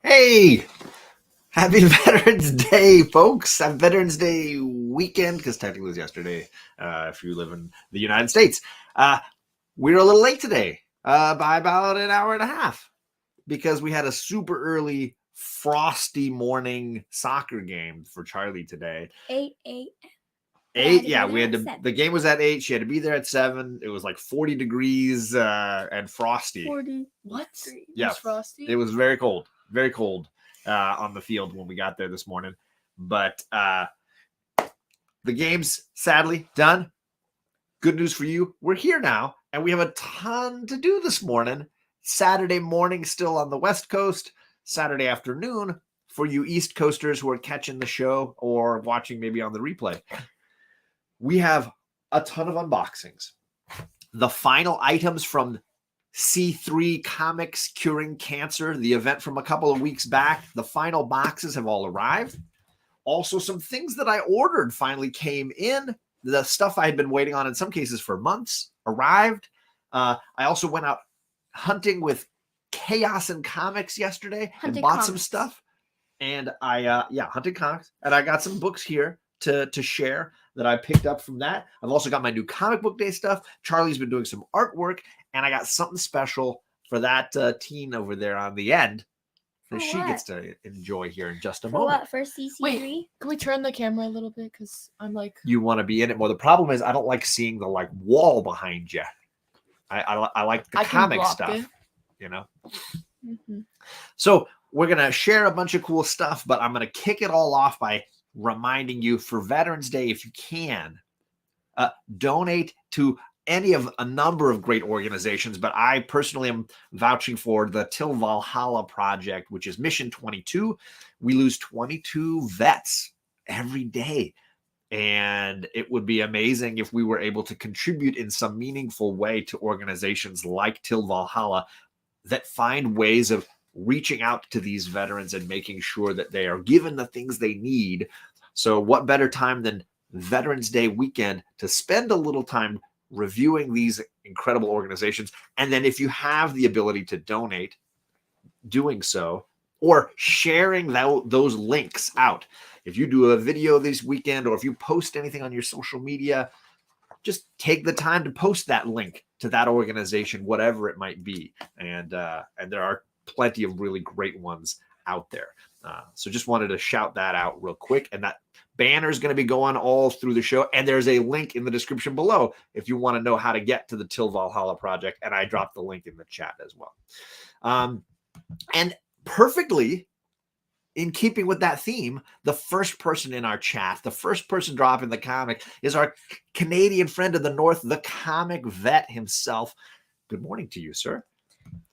Hey, happy Veterans Day, folks. Happy Veterans Day weekend, because technically it was yesterday if you live in the United States. We're a little late today by about an hour and a half because we had a super early, frosty morning soccer game for Charlie today. 8 a.m. 8, yeah, we had to. The game was at 8. She had to be there at 7. It was like 40 degrees and frosty. 40. What? Yeah, Was frosty? It was very cold on the field when we got there this morning. But the game's sadly done. Good news for you. We're here now, and we have a ton to do this morning. Saturday morning still on the West Coast. Saturday afternoon for you East Coasters who are catching the show or watching maybe on the replay. We have a ton of unboxings. The final items from C3 Comics Curing Cancer, the event from a couple of weeks back. The final boxes have all arrived. Also, some things that I ordered finally came in. The stuff I had been waiting on in some cases for months arrived. I also went out hunting with Chaos and Comics yesterday and bought some stuff. And hunting comics. And I got some books here to share that I picked up from that. I've also got my new comic book day stuff. Charlie's been doing some artwork, and I got something special for that teen over there on the end that she gets to enjoy here in just a moment. What, for CC3? Wait, can we turn the camera a little bit? Because I'm like... You want to be in it more. The problem is I don't like seeing the wall behind you. I like the comic stuff, you know? Mm-hmm. So we're going to share a bunch of cool stuff, but I'm going to kick it all off by reminding you for Veterans Day, if you can, donate to any of a number of great organizations, but I personally am vouching for the Till Valhalla Project, which is Mission 22. We lose 22 vets every day, and it would be amazing if we were able to contribute in some meaningful way to organizations like Till Valhalla that find ways of reaching out to these veterans and making sure that they are given the things they need. So what better time than Veterans Day weekend to spend a little time reviewing these incredible organizations. And then if you have the ability to donate, doing so, or sharing those links out. If you do a video this weekend, or if you post anything on your social media, just take the time to post that link to that organization, whatever it might be. And there are plenty of really great ones out there. So just wanted to shout that out real quick. And that banner is going to be going all through the show. And there's a link in the description below if you want to know how to get to the Till Valhalla Project. And I dropped the link in the chat as well. And perfectly in keeping with that theme, the first person in our chat, the first person dropping the comic is our Canadian friend of the North, the comic vet himself. Good morning to you, sir.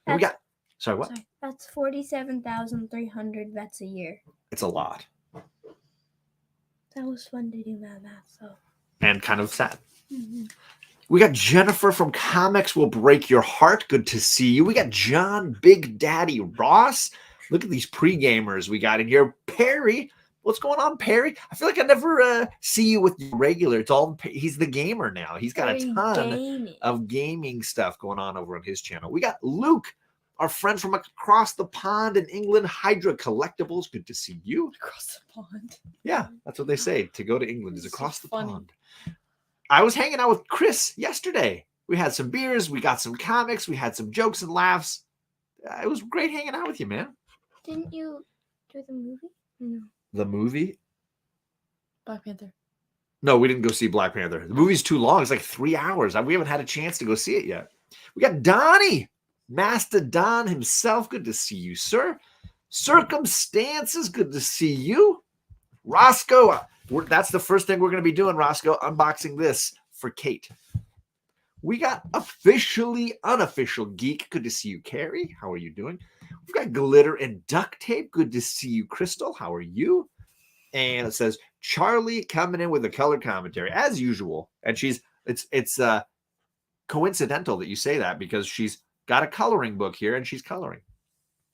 And we got... Sorry, what? That's 47,300 vets a year. It's a lot. That was fun to do that math, so. And kind of sad. Mm-hmm. We got Jennifer from Comics Will Break Your Heart. Good to see you. We got John Big Daddy Ross. Look at these pre-gamers we got in here. Perry. What's going on, Perry? I feel like I never see you with regular. It's all he's the gamer now. He's got a ton of gaming stuff going on over on his channel. We got Luke, our friend from across the pond in England, Hydra Collectibles. Good to see you. Across the pond. Yeah, that's what they say. To go to England is across the pond. I was hanging out with Chris yesterday. We had some beers. We got some comics. We had some jokes and laughs. It was great hanging out with you, man. Didn't you do the movie? No. The movie? Black Panther. No, we didn't go see Black Panther. The movie's too long. It's like 3 hours. We haven't had a chance to go see it yet. We got Donnie. Master Don himself. Good to see you, sir. Circumstances. Good to see you. Roscoe. That's the first thing we're going to be doing, Roscoe. Unboxing this for Kate. We got officially unofficial geek. Good to see you, Carrie. How are you doing? We've got glitter and duct tape. Good to see you, Crystal. How are you? And it says Charlie coming in with a color commentary as usual. And it's coincidental that you say that because she's got a coloring book here and she's coloring.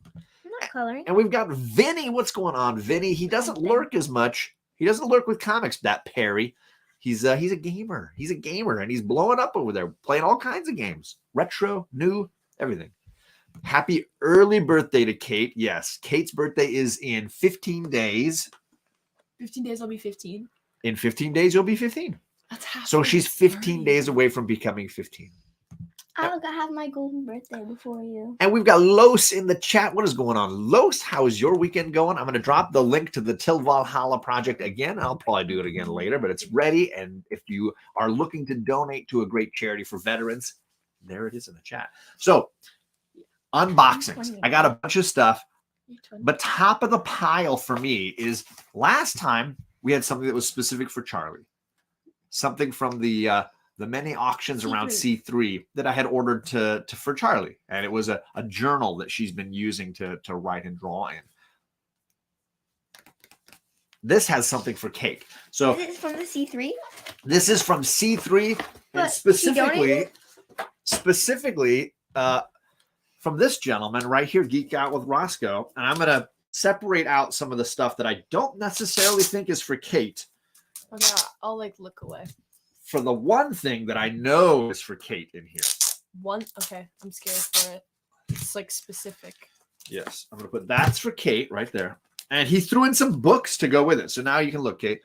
I'm not coloring. And we've got Vinny. What's going on, Vinny? He doesn't lurk as much. He doesn't lurk with comics, that Perry. He's a gamer. He's a gamer, and he's blowing up over there, playing all kinds of games. Retro, new, everything. Happy early birthday to Kate. Yes, Kate's birthday is in 15 days. 15 days, I'll be 15. In 15 days, you'll be 15. That's half. So she's 15 days away from becoming 15. I have my golden birthday before you. And we've got Los in the chat. What is going on? Los, how is your weekend going? I'm going to drop the link to the Till Valhalla project again. I'll probably do it again later, but it's ready. And if you are looking to donate to a great charity for veterans, there it is in the chat. So, unboxings. I got a bunch of stuff, but top of the pile for me is last time we had something that was specific for Charlie. Something from the many auctions around C3 that I had ordered for Charlie. And it was a journal that she's been using to write and draw in. This has something for Kate. So Is it from the C3? This is from C3 But and she specifically from this gentleman right here, Geek Out with Roscoe. And I'm going to separate out some of the stuff that I don't necessarily think is for Kate. Okay, I'll like look away. For the one thing that I know is for Kate in here. Okay, I'm scared for it. It's like specific. Yes, I'm going to put that's for Kate right there. And he threw in some books to go with it. So now you can look, Kate.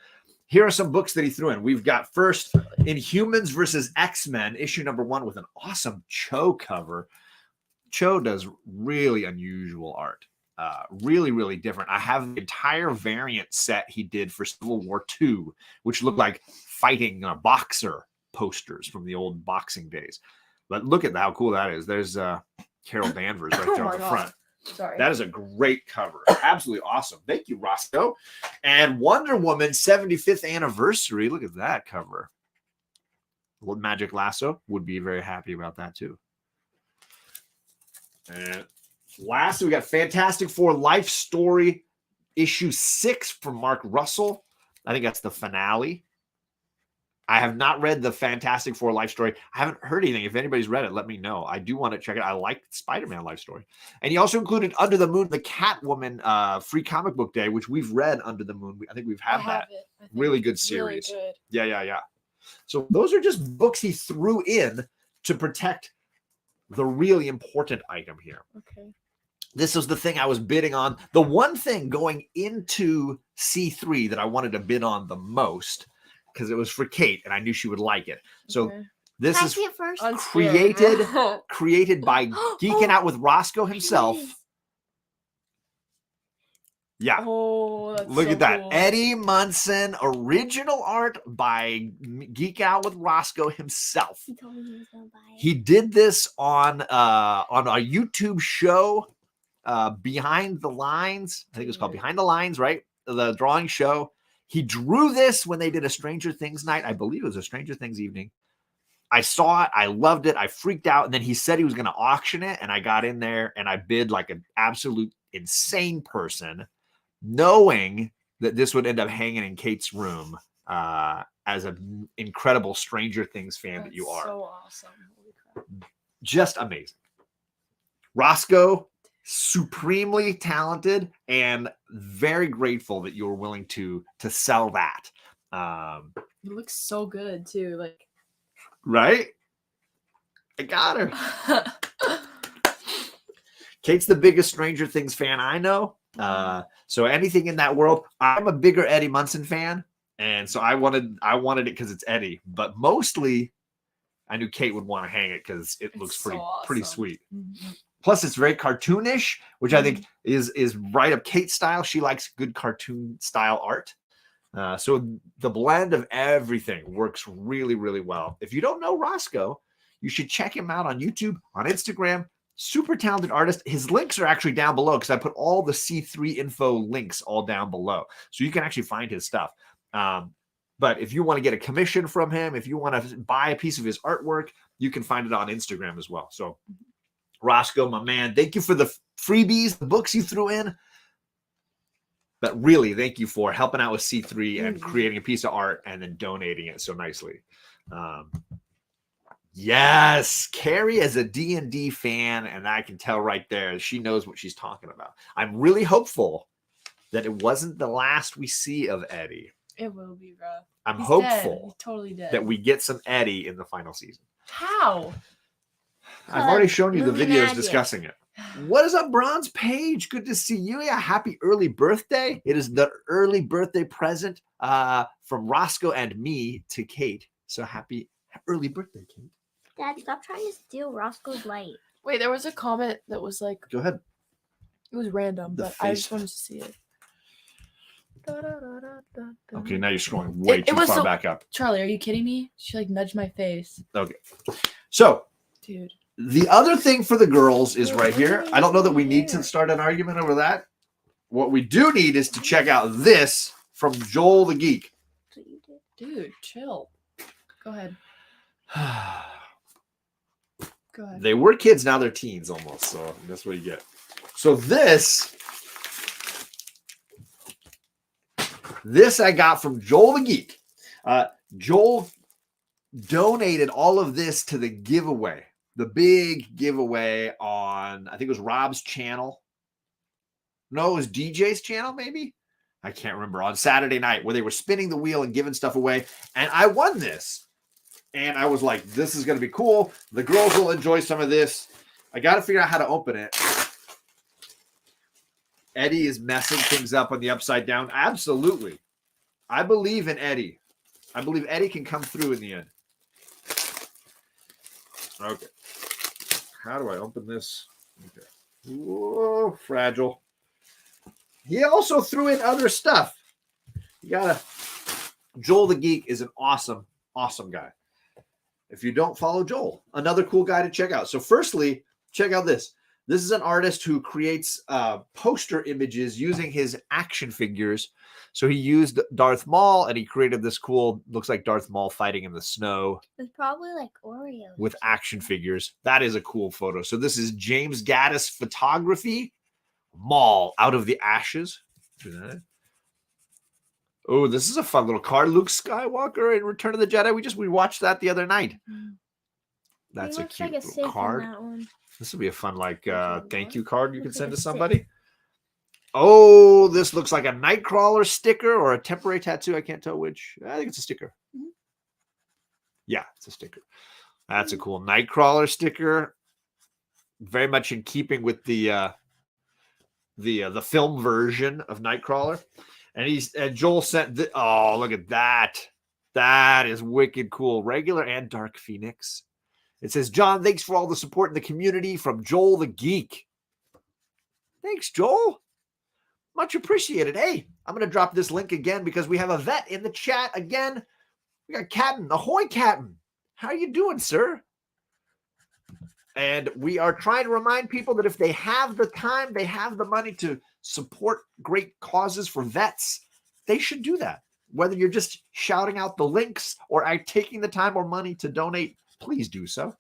Here are some books that he threw in. We've got first Inhumans versus X-Men, issue number 1 with an awesome Cho cover. Cho does really unusual art. Really, really different. I have the entire variant set he did for Civil War II, which looked like fighting boxer posters from the old boxing days. But look at how cool that is. There's Carol Danvers right there on the front. Sorry. That is a great cover. Absolutely awesome. Thank you, Roscoe. And Wonder Woman 75th anniversary. Look at that cover. Magic Lasso would be very happy about that too. And last, we got Fantastic Four Life Story issue 6 from Mark Russell. I think that's the finale. I have not read the Fantastic Four Life Story. I haven't heard anything. If anybody's read it, let me know. I do want to check it. I like Spider-Man Life Story. And he also included Under the Moon, the Catwoman free comic book day, which we've read Under the Moon. I think we've had that. Really good series. Really good. Yeah. So those are just books he threw in to protect the really important item here. Okay. This was the thing I was bidding on. The one thing going into C3 that I wanted to bid on the most, because it was for Kate and I knew she would like it. So this is first? created by Geeking Out with Roscoe himself. Yeah. Oh, that's look so at that. cool. Eddie Munson, original art by Geek Out with Roscoe himself. He told me he was gonna buy it. He did this on a YouTube show, Behind the Lines. I think it was called Behind the Lines, right? The drawing show. He drew this when they did a Stranger Things night. I believe it was a Stranger Things evening. I saw it. I loved it. I freaked out. And then he said he was going to auction it. And I got in there and I bid like an absolute insane person, knowing that this would end up hanging in Kate's room as an incredible Stranger Things fan that you are. So awesome. Holy crap. Just amazing. Roscoe, supremely talented and very grateful that you were willing to sell that. It looks so good too. Like, right? I got her. Kate's the biggest Stranger Things fan I know. So anything in that world, I'm a bigger Eddie Munson fan. And so I wanted it because it's Eddie, but mostly I knew Kate would want to hang it because it looks so pretty awesome. sweet. Mm-hmm. Plus, it's very cartoonish, which I think is right up Kate's style. She likes good cartoon style art. So the blend of everything works really, really well. If you don't know Roscoe, you should check him out on YouTube, on Instagram. Super talented artist. His links are actually down below because I put all the C3 info links all down below. So you can actually find his stuff. But if you want to get a commission from him, if you want to buy a piece of his artwork, you can find it on Instagram as well. So Roscoe, my man, thank you for the freebies, the books you threw in. But really, thank you for helping out with C3 and creating a piece of art and then donating it so nicely. Yes, Carrie is a D&D fan, and I can tell right there she knows what she's talking about. I'm really hopeful that it wasn't the last we see of Eddie. It will be, bro. I'm He's hopeful dead. He's totally dead. that we get some Eddie in the final season. How? I've already shown you the movie videos magic. discussing it. What is up, Bronze Page? Good to see you. Yeah, happy early birthday. It is the early birthday present from Roscoe and me to Kate. So happy early birthday, Kate. Dad, stop trying to steal Roscoe's light. Wait, there was a comment that was like, Go ahead. it was random, The but I face. just wanted to see it. Okay, now you're scrolling way It too was far so- back up. Charlie, are you kidding me? She like nudged my face. Okay. So Dude. the other thing for the girls is right here. I don't know that we need to start an argument over that. What we do need is to check out this from Joel the Geek. That's what you did. Dude, chill. Go ahead. Go ahead. They were kids, now they're teens almost. So that's what you get. So this I got from Joel the Geek. Joel donated all of this to the giveaway, the big giveaway on, I think it was Rob's channel. No, it was DJ's channel, maybe? I can't remember. On Saturday night where they were spinning the wheel and giving stuff away. And I won this. And I was like, this is going to be cool. The girls will enjoy some of this. I got to figure out how to open it. Eddie is messing things up on the upside down. Absolutely. I believe in Eddie. I believe Eddie can come through in the end. Okay. How do I open this? Okay. Whoa, fragile. He also threw in other stuff. You gotta. Joel the Geek is an awesome, awesome guy. If you don't follow Joel, another cool guy to check out. So firstly, check out this. This is an artist who creates poster images using his action figures. So he used Darth Maul and he created this cool, looks like Darth Maul fighting in the snow. It's probably like Oreos. With action figures. That is a cool photo. So this is James Gaddis Photography. Maul Out of the Ashes. Oh, this is a fun little card. Luke Skywalker in Return of the Jedi. We watched that the other night. That's He a looks cute like a little Sith card. in that one. This would be a fun thank you card you can Looks send like to a somebody. Oh, this looks like a Nightcrawler sticker or a temporary tattoo. I can't tell which. I think it's a sticker. Mhm. Yeah, it's a sticker. That's a cool Nightcrawler sticker. Very much in keeping with the film version of Nightcrawler. And Joel sent oh, look at that. That is wicked cool. Regular and Dark Phoenix. It says, John, thanks for all the support in the community from Joel the Geek. Thanks, Joel. Much appreciated. Hey, I'm going to drop this link again because we have a vet in the chat again. We got Captain. Ahoy, Captain. How are you doing, sir? And we are trying to remind people that if they have the time, they have the money to support great causes for vets, they should do that. Whether you're just shouting out the links or taking the time or money to donate, please do so.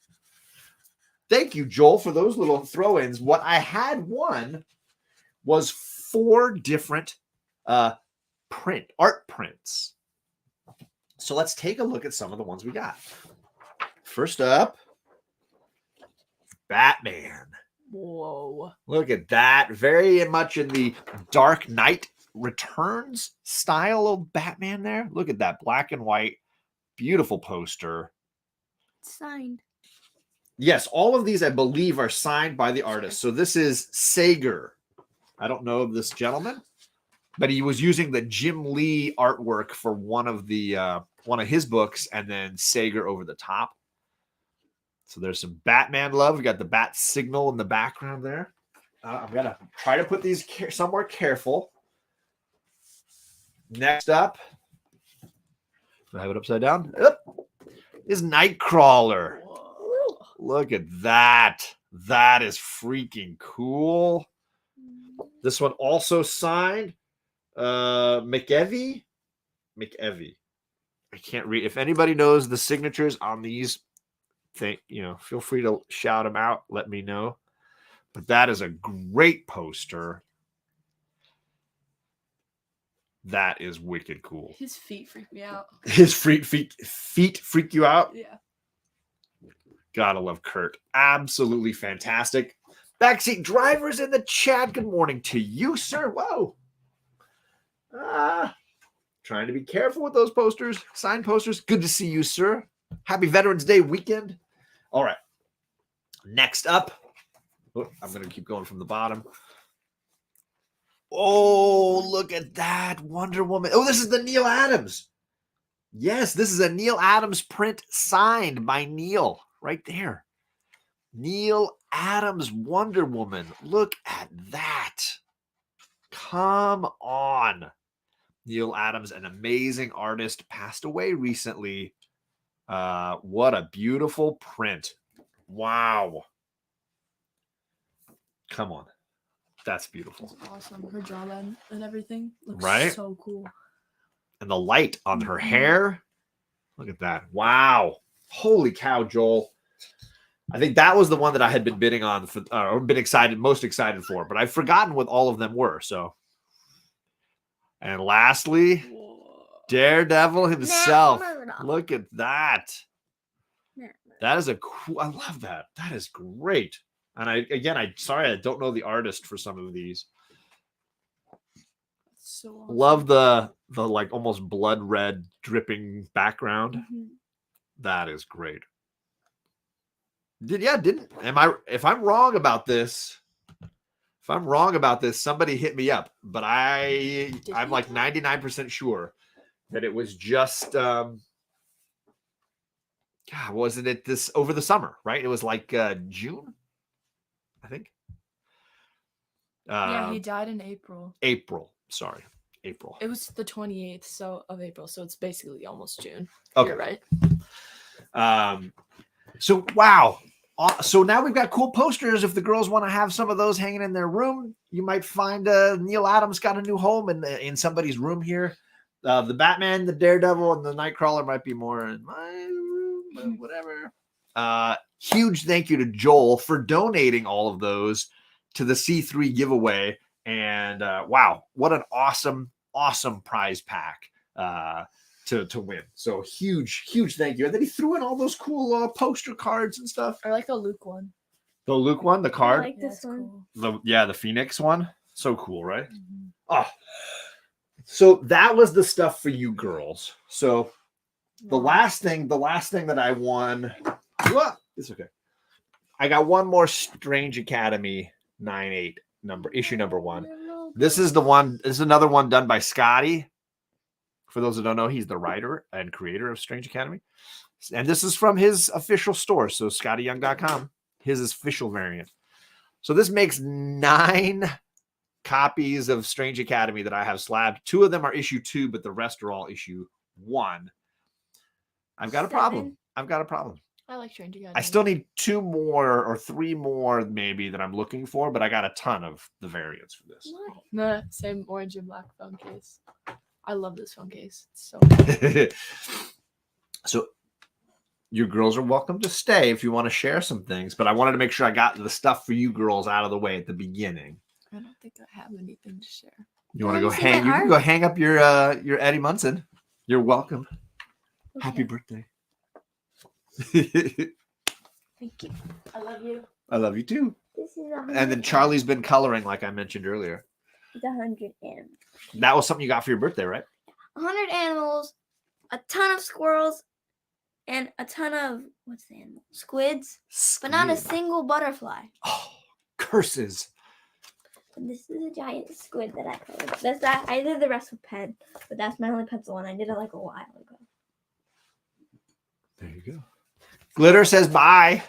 Thank you, Joel, for those little throw-ins. What I had won was 4 different art prints. So let's take a look at some of the ones we got. First up, Batman. Whoa. Look at that. Very much in the Dark Knight Returns style of Batman there. Look at that black and white. Beautiful poster. Signed. Yes, all of these, I believe, are signed by the artist. So this is Sager. I don't know this gentleman, but he was using the Jim Lee artwork for one of his books and then Sager over the top. So there's some Batman love. We got the bat signal in the background there. I'm going to try to put these somewhere careful. Next up, do I have it upside down? Is Nightcrawler. Whoa. Look at that. That is freaking cool. This one also signed McEvie. I can't read. If anybody knows the signatures on these, feel free to shout them out. Let me know. But that is a great poster. That is wicked cool. His feet freak me out. His feet freak you out? Yeah. Gotta love Kurt. Absolutely fantastic. Backseat drivers in the chat. Good morning to you, sir. Whoa. Trying to be careful with those posters, signed posters. Good to see you, sir. Happy Veterans Day weekend. All right. Next up, Oh, I'm going to keep going from the bottom. Oh, look at that. Wonder Woman. Oh, this is the Neil Adams. Yes, this is a Neil Adams print signed by Neil right there. Neil Adams Wonder Woman. Look at that. Come on. Neil Adams, an amazing artist, passed away recently. What a beautiful print. Wow. Come on. That's beautiful. That's awesome. Her jawline and everything looks Right? so cool. And the light on her Mhm. hair. Look at that. Wow. Holy cow, Joel. I think that was the one that I had been bidding on for, or been most excited for, but I've forgotten what all of them were. So, and lastly, Daredevil himself. Look at that. That is a cool. I love that. That is great. And I don't know the artist for some of these. So awesome. Love the like almost blood red dripping background. Mm-hmm. That is great. If I'm wrong about this, somebody hit me up. But I'm like 99% sure that it was just wasn't it this over the summer, right? It was like June, I think. Yeah, he died in April. April. It was the 28th of April, so it's basically almost June. Okay. You're right. So wow. So now we've got cool posters. If the girls want to have some of those hanging in their room, you might find Neil Adams got a new home in somebody's room here. The Batman, the Daredevil, and the Nightcrawler might be more in my room, but whatever. Huge thank you to Joel for donating all of those to the C3 giveaway. And wow, what an awesome prize pack to win. So huge thank you. And then he threw in all those cool poster cards and stuff. I like the Luke one. The Luke one, the card. I like this one. Cool. The Phoenix one. So cool, right? Mm-hmm. Oh, so that was the stuff for you girls. So the last thing that I won. It's okay. I got one more Strange Academy 9/8 issue number 1. This is the one. This is another one done by Scotty. For those who don't know, he's the writer and creator of Strange Academy. And this is from his official store. So ScottyYoung.com, his official variant. So this makes 9 copies of Strange Academy that I have slabbed. 2 of them are issue 2, but the rest are all issue 1. I've got a problem. I like Strange Academy. I still need 2 more or 3 more maybe that I'm looking for, but I got a ton of the variants for this. The same orange and black phone case. I love this phone case. It's so cool. So you girls are welcome to stay if you want to share some things, but I wanted to make sure I got the stuff for you girls out of the way at the beginning. I don't think I have anything to share. You want to go hang? You can go hang up your Eddie Munson. You're welcome. Okay. Happy birthday. Thank you. I love you. I love you too. This is and then Charlie's been coloring, like I mentioned earlier. It's 100 animals. That was something you got for your birthday, right? 100 animals, a ton of squirrels, and a ton of squids, but not a single butterfly. Oh, curses! And this is a giant squid that I colored. I did the rest with pen, but that's my only pencil, and I did it like a while ago. There you go. Glitter says bye.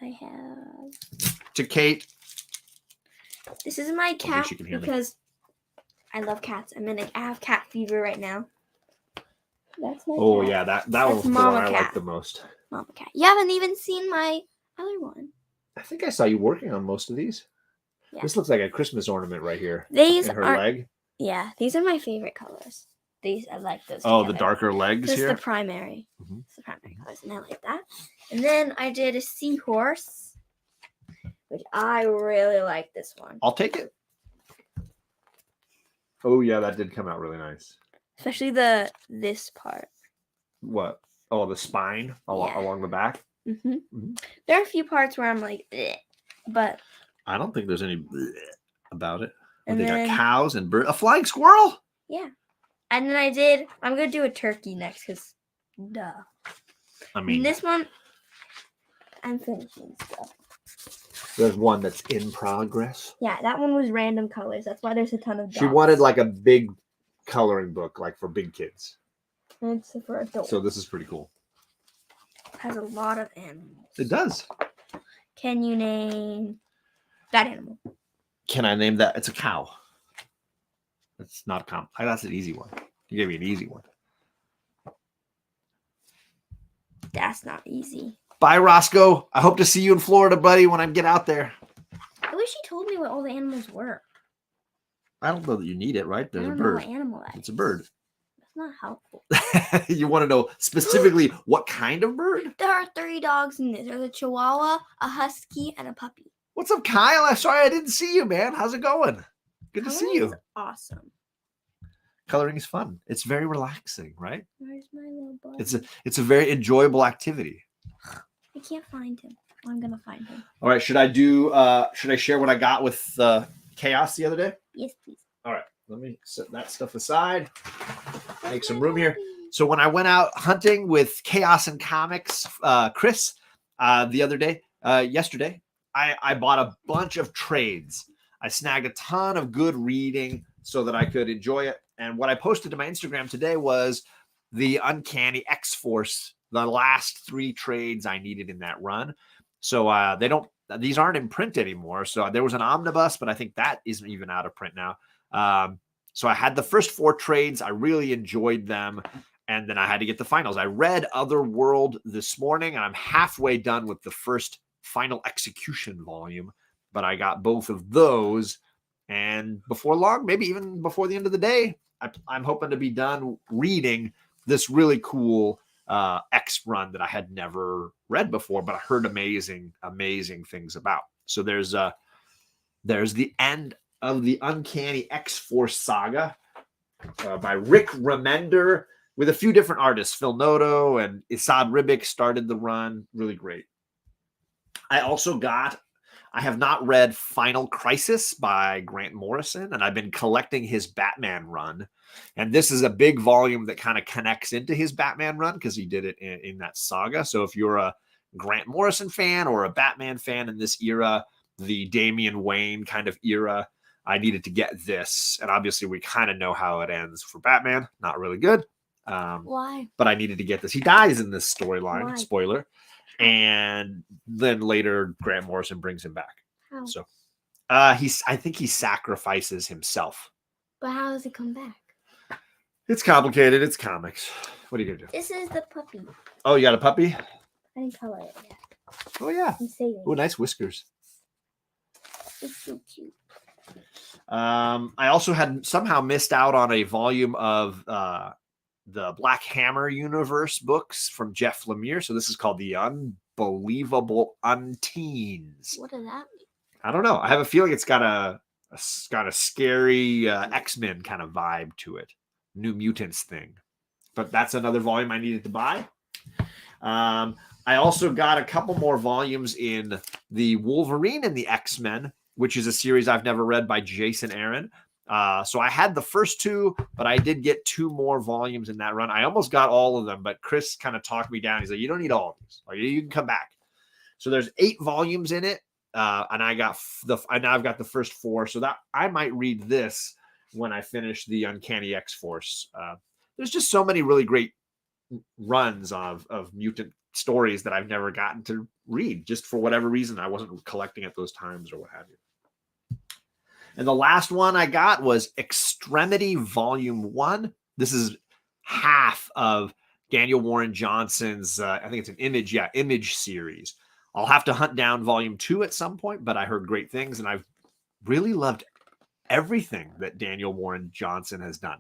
I have to Kate. This is my cat because I love cats. I have cat fever right now. That's my cat. Yeah, that was the one I like the most. Mama cat. You haven't even seen my other one. I think I saw you working on most of these. Yeah. This looks like a Christmas ornament right here. These in her leg. Yeah, these are my favorite colors. I like those. Oh, together. The darker legs here. This is the primary. Mm-hmm. It's the primary colors, and I like that. And then I did a seahorse, which I really like this one. I'll take it. Oh yeah, that did come out really nice. Especially this part. What? Oh, the spine along the back. Mm-hmm. Mm-hmm. There are a few parts where I'm like, bleh, but I don't think there's any about it. And they got cows and birds. A flying squirrel. Yeah. And then I'm going to do a turkey next because, duh. I mean. And this one, I'm finishing stuff. There's one that's in progress. Yeah, that one was random colors. That's why there's a ton of dots. She wanted like a big coloring book, like for big kids. And it's for adults. So this is pretty cool. It has a lot of animals. It does. Can you name that animal? Can I name that? It's a cow. It's not a cow. That's an easy one. You gave me an easy one. That's not easy. Bye, Roscoe. I hope to see you in Florida, buddy, when I get out there. I wish you told me what all the animals were. I don't know that you need it, right? There's I a don't know bird. what animal that It's a is. bird. That's not helpful. You want to know specifically what kind of bird? There are 3 dogs in this. There's a Chihuahua, a Husky, and a puppy. What's up, Kyle? I'm sorry I didn't see you, man. How's it going? Good to see Coloring you. is awesome. Coloring is fun. It's very relaxing, right? Where's my little boy? It's a very enjoyable activity. I can't find him. I'm gonna find him. All right, should I share what I got with Chaos the other day? Yes, please. All right, let me set that stuff aside. Make some room here. So when I went out hunting with Chaos and Comics, Chris, the other day, yesterday, I bought a bunch of trades. I snagged a ton of good reading so that I could enjoy it. And what I posted to my Instagram today was the Uncanny X-Force, the last 3 trades I needed in that run. So these aren't in print anymore. So there was an omnibus, but I think that isn't even out of print now. So I had the first 4 trades. I really enjoyed them. And then I had to get the finals. I read Otherworld this morning, and I'm halfway done with the first Final Execution volume. But I got both of those. And before long, maybe even before the end of the day, I'm hoping to be done reading this really cool X run that I had never read before, but I heard amazing things about. So there's the end of the Uncanny X-Force saga by Rick Remender with a few different artists. Phil Noto and Isad Ribic started the run. Really great. I have not read Final Crisis by Grant Morrison, and I've been collecting his Batman run. And this is a big volume that kind of connects into his Batman run because he did it in that saga. So if you're a Grant Morrison fan or a Batman fan in this era, the Damian Wayne kind of era, I needed to get this. And obviously we kind of know how it ends for Batman. Not really good. Why? But I needed to get this. He dies in this storyline. Spoiler. And then later Grant Morrison brings him back. How? So I think he sacrifices himself. But how does he come back? It's complicated. It's comics. What are you gonna do? This is the puppy. Oh, you got a puppy? I didn't color it yet. Oh yeah. I'm saving. Oh, nice whiskers. It's so cute. I also had somehow missed out on a volume of the Black Hammer universe books from Jeff Lemire. So this is called The Unbelievable Unteens. What does that mean? I don't know. I have a feeling it's got a scary X-Men kind of vibe to it. New Mutants thing. But that's another volume I needed to buy. I also got a couple more volumes in the Wolverine and the X-Men, which is a series I've never read by Jason Aaron. So I had the first 2, but I did get 2 more volumes in that run. I almost got all of them, but Chris kind of talked me down. He's like, you don't need all of these. Like, you can come back. So there's 8 volumes in it. And I've got the first 4. So that I might read this when I finish the Uncanny X-Force. There's just so many really great runs of mutant stories that I've never gotten to read, just for whatever reason. I wasn't collecting at those times or what have you. And the last one I got was Extremity Volume 1. This is half of Daniel Warren Johnson's, I think it's an Image series. I'll have to hunt down Volume 2 at some point, but I heard great things, and I've really loved everything that Daniel Warren Johnson has done.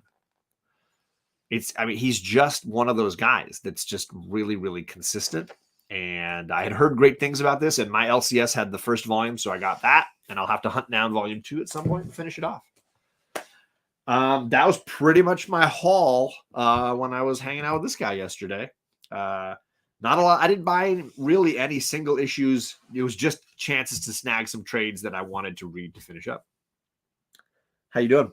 He's just one of those guys that's just really, really consistent. And I had heard great things about this, and my LCS had the first volume, so I got that, and I'll have to hunt down Volume 2 at some point and finish it off. That was pretty much my haul when I was hanging out with this guy yesterday. Not a lot. I didn't buy really any single issues. It was just chances to snag some trades that I wanted to read to finish up. How you doing?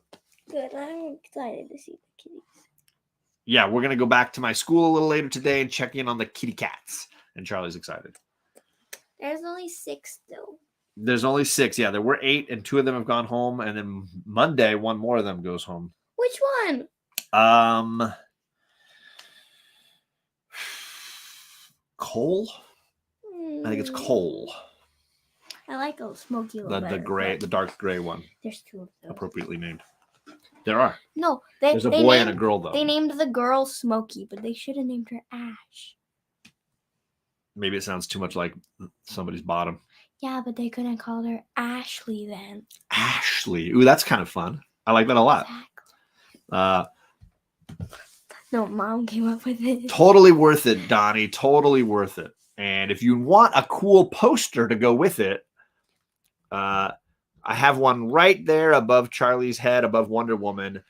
Good. I'm excited to see the kitties. Yeah, we're going to go back to my school a little later today and check in on the kitty cats. And Charlie's excited. There's only 6 though. There's only 6. Yeah, there were 8, and 2 of them have gone home, and then Monday, 1 more of them goes home. Which one? Cole. I think it's Cole. I like a smoky little The gray, the dark gray one. There's 2 of those. Appropriately named. There are. No, there's a boy and a girl though. They named the girl Smokey, but they should have named her Ash. Maybe it sounds too much like somebody's bottom. Yeah, but they couldn't call her Ashley then. Ashley. Ooh, that's kind of fun. I like that a lot. Exactly. No, Mom came up with it. Totally worth it, Donnie. Totally worth it. And if you want a cool poster to go with it, I have one right there above Charlie's head, above Wonder Woman.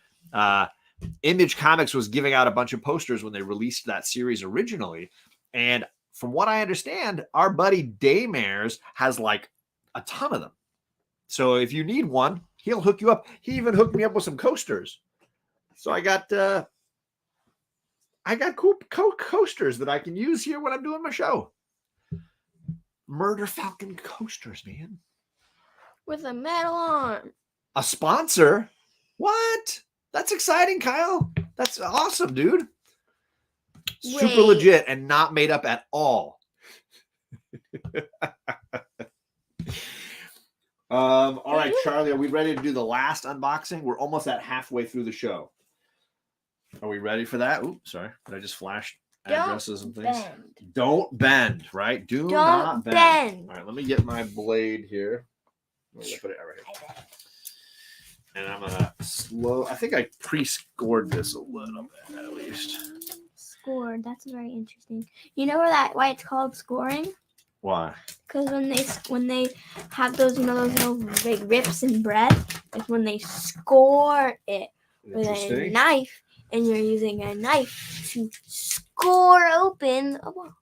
Image Comics was giving out a bunch of posters when they released that series originally. And from what I understand, our buddy Daymares has like a ton of them. So if you need one, he'll hook you up. He even hooked me up with some coasters. So I got cool coasters that I can use here when I'm doing my show. Murder Falcon coasters, man. With a medal on. A sponsor? What? That's exciting, Kyle. That's awesome, dude. Super legit and not made up at all. All right, Charlie, are we ready to do the last unboxing? We're almost at halfway through the show. Are we ready for that? Oops, sorry. Did I just flash addresses and things? Don't bend, right? Do not bend. All right, let me get my blade here. I'm going to put it right here. And I'm going to I think I pre-scored this a little bit at least. Scored. That's very interesting. You know why it's called scoring? Why? Because when they have those little big rips in bread, it's when they score it with a knife, and you're using a knife to score open a box.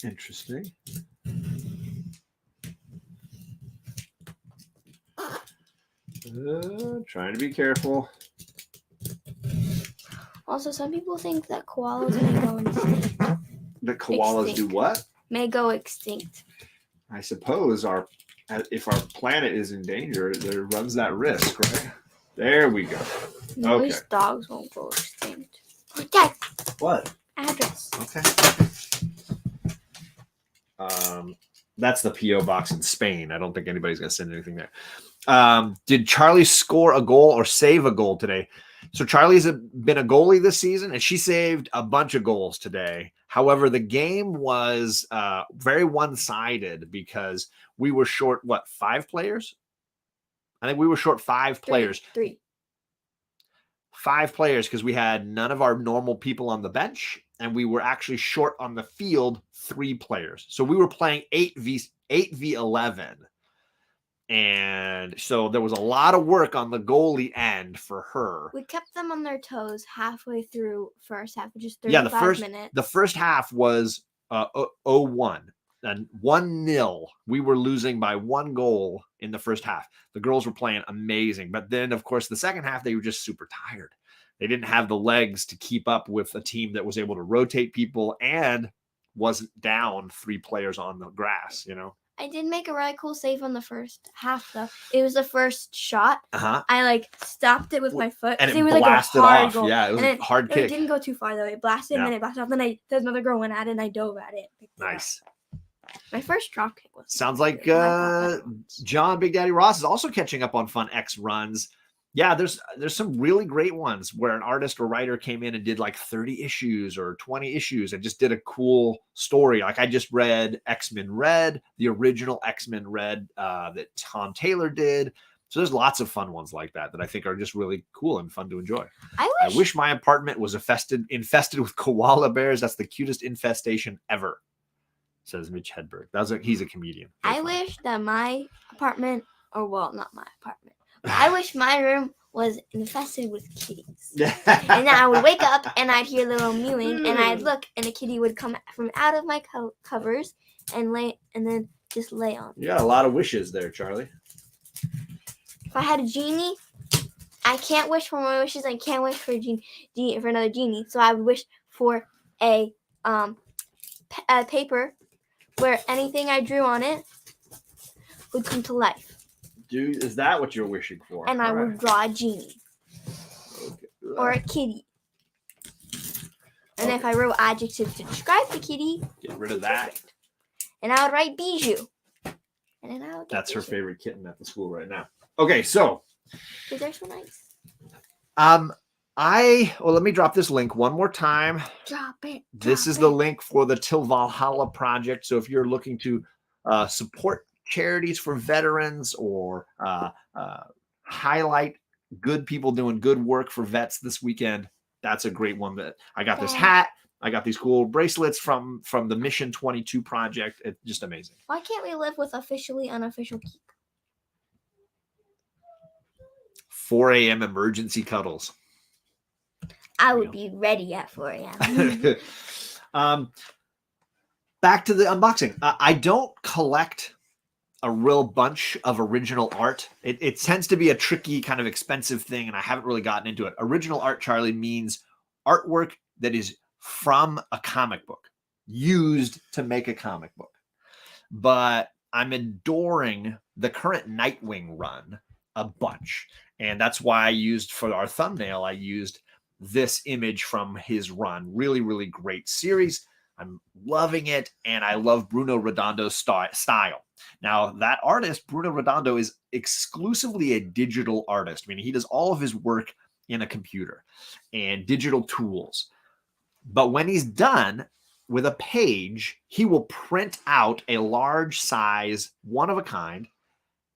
Interesting. Trying to be careful. Also, some people think that koalas may go extinct. That koalas do what? May go extinct. I suppose if our planet is in danger, there runs that risk, right? There we go. At least dogs won't go extinct. Dad. What? Address. Okay. That's the P.O. box in Spain. I don't think anybody's going to send anything there. Did Charlie score a goal or save a goal today? So Charlie's been a goalie this season, and she saved a bunch of goals today. However, the game was very one-sided because we were short, 5 players? I think we were short 5 players. 3. 5 players because we had none of our normal people on the bench, and we were actually short on the field 3 players. So we were playing 8v11. And so there was a lot of work on the goalie end for her. We kept them on their toes halfway through first half, which is 35 minutes. The first half was 0-1 and 1-0. We were losing by 1 goal in the first half. The girls were playing amazing. But then, of course, the second half, they were just super tired. They didn't have the legs to keep up with a team that was able to rotate people and wasn't down 3 players on the grass, you know? I did make a really cool save on the first half, though. It was the first shot. I stopped it with my foot. And it blasted off. Goal. Yeah, it was a hard kick. It didn't go too far, though. It blasted and then it blasted off. Then there's another girl went at it and I dove at it. Nice. My first drop kick was. Sounds like John Big Daddy Ross is also catching up on Fun X runs. Yeah, there's some really great ones where an artist or writer came in and did like 30 issues or 20 issues and just did a cool story. Like I just read X-Men Red, the original X-Men Red that Tom Taylor did. So there's lots of fun ones like that I think are just really cool and fun to enjoy. I wish my apartment was infested with koala bears. That's the cutest infestation ever, says Mitch Hedberg. He's a comedian. I wish that my apartment, not my apartment, I wish my room was infested with kitties. And then I would wake up and I'd hear little mewing and I'd look and a kitty would come from out of my covers and then just lay on me. You got a lot of wishes there, Charlie. If I had a genie, I can't wish for my wishes. I can't wish for for another genie. So I would wish for a paper where anything I drew on it would come to life. Dude, is that what you're wishing for? And I All would right. draw a genie Okay. or a kitty. And if I wrote adjectives to describe the kitty, Get rid of that. perfect. And I would write Bijou. And then I would get That's her Bijou. favorite kitten at the school right now. Okay, so Because they're so nice. let me drop this link one more time. Drop it. This is the link for the Till Valhalla project. So if you're looking to support charities for veterans or highlight good people doing good work for vets this weekend, that's a great one. That I got this hat. I got these cool bracelets from the Mission 22 project. It's just amazing. Why can't we live with officially unofficial keep? 4 a.m. emergency cuddles. I would be ready at 4 a.m. Back to the unboxing. I don't collect a real bunch of original art. It tends to be a tricky, kind of expensive thing, and I haven't really gotten into it. Original art, Charlie, means artwork that is from a comic book, used to make a comic book. But I'm adoring the current Nightwing run a bunch, and that's why I used for our thumbnail, I used this image from his run. Really, really great series. I'm loving it, and I love Bruno Redondo's style. Now, that artist, Bruno Redondo, is exclusively a digital artist. I mean, he does all of his work in a computer and digital tools. But when he's done with a page, he will print out a large size, one of a kind,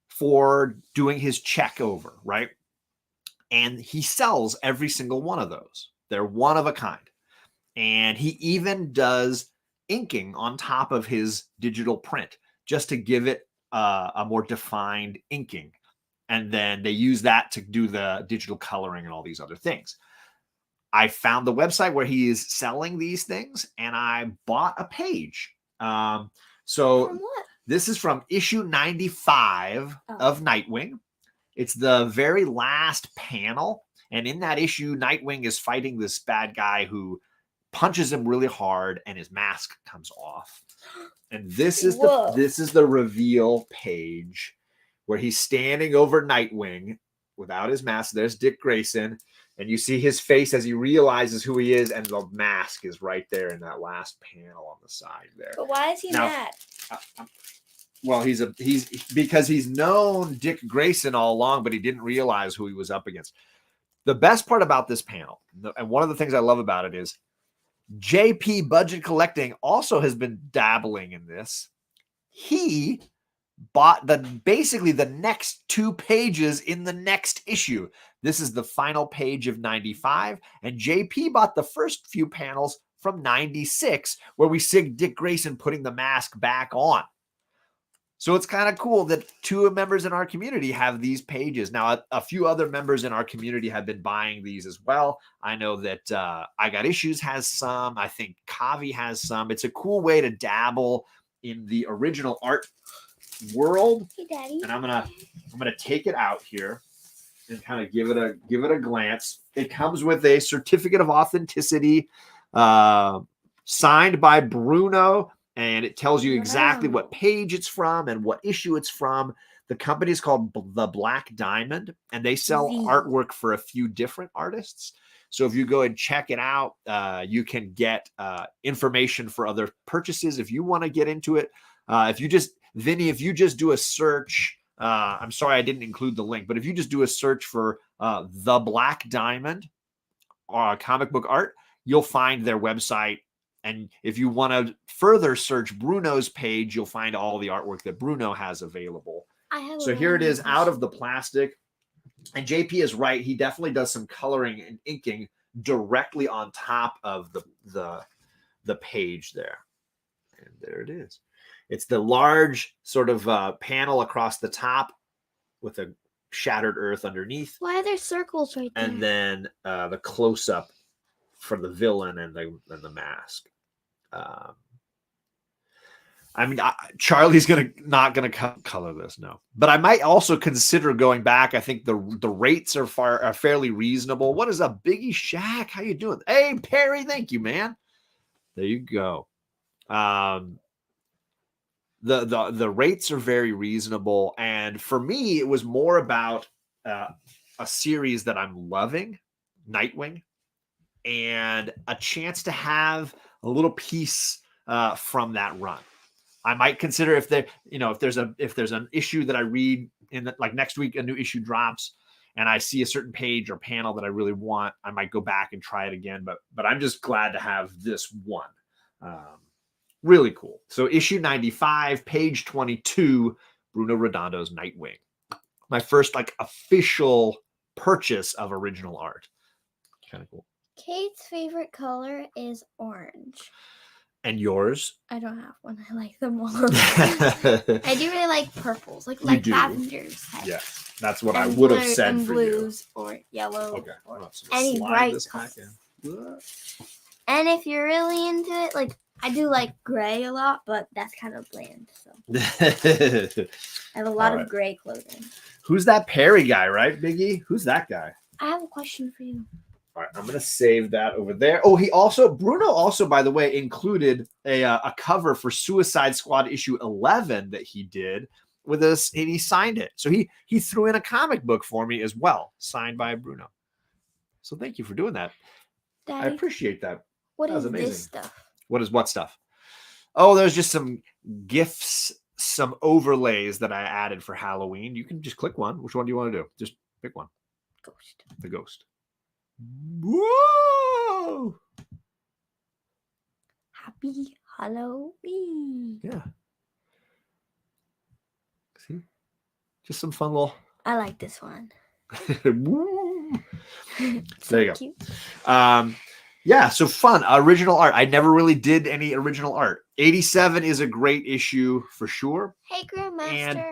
for doing his check over, right? And he sells every single one of those. They're one of a kind. And he even does inking on top of his digital print just to give it a more defined inking. And then they use that to do the digital coloring and all these other things. I found the website where he is selling these things, and I bought a page. From what? This is from issue 95 of Nightwing. It's the very last panel. And in that issue, Nightwing is fighting this bad guy who punches him really hard, and his mask comes off. And this is the reveal page where he's standing over Nightwing without his mask. There's Dick Grayson, and you see his face as he realizes who he is, and the mask is right there in that last panel on the side there. But why is he mad? Well, he's because he's known Dick Grayson all along, but he didn't realize who he was up against. The best part about this panel, and one of the things I love about it, is JP Budget Collecting also has been dabbling in this. He bought basically the next 2 pages in the next issue. This is the final page of 95, and JP bought the first few panels from 96, where we see Dick Grayson putting the mask back on. So it's kind of cool that 2 members in our community have these pages. Now, a few other members in our community have been buying these as well. I know that I Got Issues has some. I think Kavi has some. It's a cool way to dabble in the original art world. Hey, Daddy. And I'm gonna take it out here and kind of give it a glance. It comes with a certificate of authenticity signed by Bruno. And it tells you exactly what page it's from and what issue it's from. The company is called The Black Diamond, and they sell artwork for a few different artists. So if you go and check it out, you can get information for other purchases if you want to get into it. If you just do a search, I'm sorry I didn't include the link, but if you just do a search for The Black Diamond comic book art, you'll find their website. And if you want to further search Bruno's page, you'll find all the artwork that Bruno has available. So here it is out of the plastic. And JP is right. He definitely does some coloring and inking directly on top of the page there. And there it is. It's the large sort of panel across the top with a shattered earth underneath. Why are there circles right there? And then the close-up for the villain and the mask. I mean, Charlie's not gonna color this, no. But I might also consider going back. I think the rates are fairly reasonable. What is up, Biggie Shack? How you doing? Hey, Perry, thank you, man. There you go. The rates are very reasonable, and for me, it was more about a series that I'm loving, Nightwing, and a chance to have a little piece from that run. I might consider if there's an issue that I read in like next week, a new issue drops, and I see a certain page or panel that I really want, I might go back and try it again. But I'm just glad to have this one. Really cool. So issue 95, page 22, Bruno Redondo's Nightwing. My first like official purchase of original art. Kind of cool. Kate's favorite color is orange. And yours? I don't have one. I like them all. I do really like purples, like lavenders. Yes, that's what I would have said and for blues or yellow. Okay. Or any bright colors. And if you're really into it, like I do like gray a lot, but that's kind of bland. So I have a lot of gray clothing. Who's that Perry guy, right, Biggie? Who's that guy? I have a question for you. All right, I'm gonna save that over there. Oh, Bruno also, by the way, included a cover for Suicide Squad issue 11 that he did with us, and he signed it. So he threw in a comic book for me as well, signed by Bruno. So thank you for doing that. Daddy, I appreciate that. What is amazing. This stuff? What stuff? Oh, there's just some gifts, some overlays that I added for Halloween. You can just click one. Which one do you want to do? Just pick one. Ghost. The ghost. Whoa! Happy Halloween. Yeah. See? Just some fun little. I like this one. There you go. Yeah, so fun. Original art. I never really did any original art. 87 is a great issue for sure. Hey, Grandmaster. And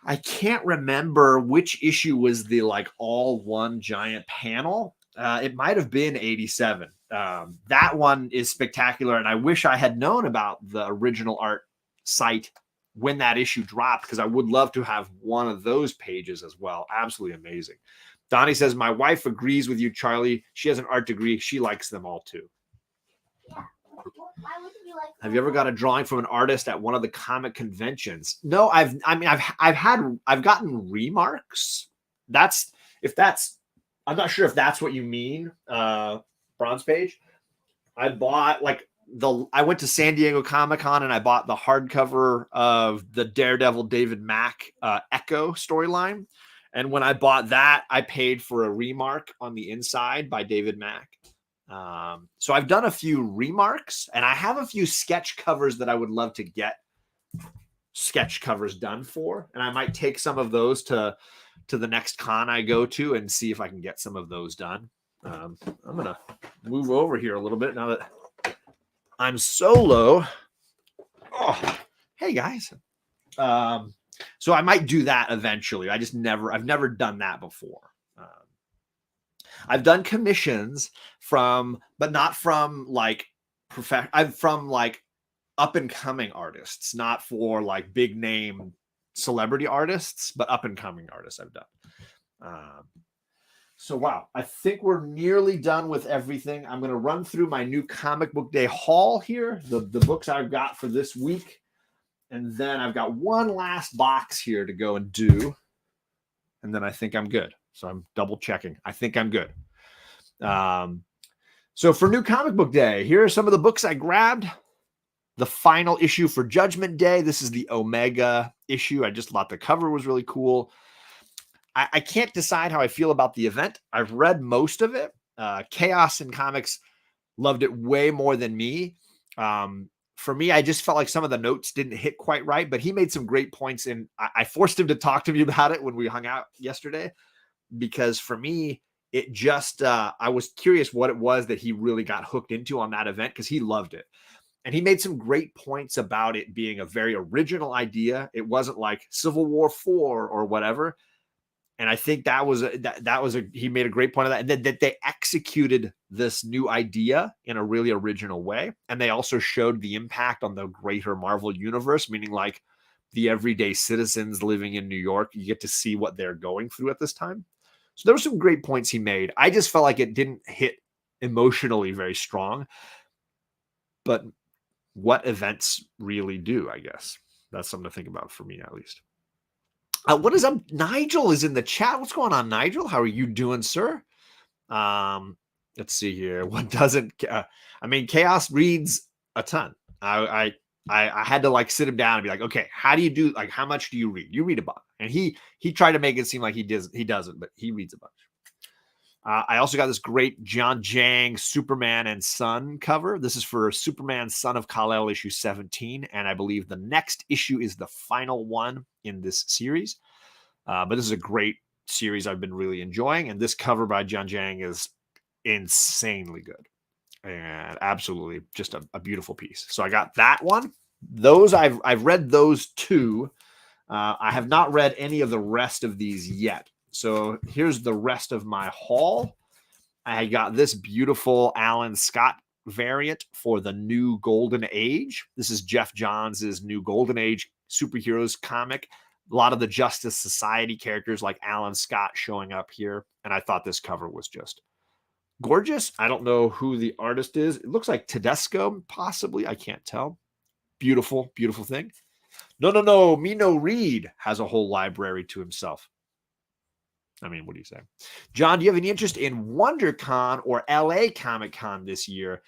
I can't remember which issue was the like all one giant panel. It might have been 87. That one is spectacular, and I wish I had known about the original art site when that issue dropped, because I would love to have one of those pages as well. Absolutely amazing. Donnie says, my wife agrees with you, Charlie. She has an art degree. She likes them all too. Yeah. Why would you like? Have you ever got a drawing from an artist at one of the comic conventions? No, I've gotten remarks. I'm not sure if that's what you mean. Bronze Page. I went to San Diego Comic-Con and I bought the hardcover of the Daredevil David Mack Echo storyline. And when I bought that, I paid for a remark on the inside by David Mack. So I've done a few remarks, and I have a few sketch covers that I would love to get sketch covers done for. And I might take some of those to the next con I go to and see if I can get some of those done. I'm going to move over here a little bit now that I'm solo. Oh, hey guys. So I might do that eventually. I've never done that before. I've done commissions but not from like from like up and coming artists, not for like big name celebrity artists, but up and coming artists I've done. So wow, I think we're nearly done with everything. I'm going to run through my new comic book day haul here, the books I've got for this week. And then I've got one last box here to go and do. And then I think I'm good. So I'm double checking. I think I'm good. So for new comic book day, here are some of the books I grabbed. The final issue for Judgment Day. This is the Omega issue. I just thought the cover was really cool. I can't decide how I feel about the event. I've read most of it. Chaos in Comics loved it way more than me. For me, I just felt like some of the notes didn't hit quite right, but he made some great points. And I forced him to talk to me about it when we hung out yesterday, because for me, it just, I was curious what it was that he really got hooked into on that event, because he loved it. And he made some great points about it being a very original idea. It wasn't like Civil War 4 or whatever. And I think he made a great point of that. And that they executed this new idea in a really original way. And they also showed the impact on the greater Marvel universe, meaning like the everyday citizens living in New York. You get to see what they're going through at this time. So there were some great points he made. I just felt like it didn't hit emotionally very strong. But what events really do, I guess. That's something to think about for me, at least. What is up? Nigel is in the chat. What's going on, Nigel? How are you doing, sir? Let's see here. What doesn't? I mean, Chaos reads a ton. I had to like sit him down and be like, okay, how do you do? Like, how much do you read? You read a bunch, and he tried to make it seem like he doesn't, but he reads a bunch. I also got this great John Jang Superman and Son cover. This is for Superman Son of Kal-El issue 17, and I believe the next issue is the final one in this series. But this is a great series I've been really enjoying, and this cover by John Jang is insanely good and absolutely just a beautiful piece. So I got that one. Those I've read those two. I have not read any of the rest of these yet. So here's the rest of my haul. I got this beautiful Alan Scott variant for the New Golden Age. This is Jeff Johns' New Golden Age superheroes comic. A lot of the Justice Society characters like Alan Scott showing up here. And I thought this cover was just gorgeous. I don't know who the artist is. It looks like Tedesco, possibly. I can't tell. Beautiful, beautiful thing. No. Mino Reed has a whole library to himself. I mean, what do you say? John, do you have any interest in WonderCon or LA Comic Con this year?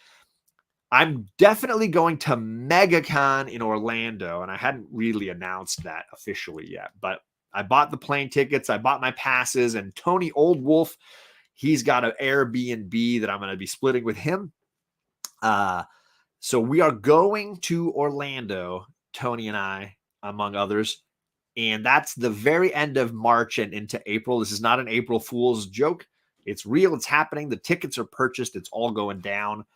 I'm definitely going to MegaCon in Orlando, and I hadn't really announced that officially yet, but I bought the plane tickets, I bought my passes, and Tony Oldwolf, he's got an Airbnb that I'm going to be splitting with him. So we are going to Orlando, Tony and I, among others. And that's the very end of March and into April. This is not an April Fool's joke. It's real. It's happening. The tickets are purchased. It's all going down.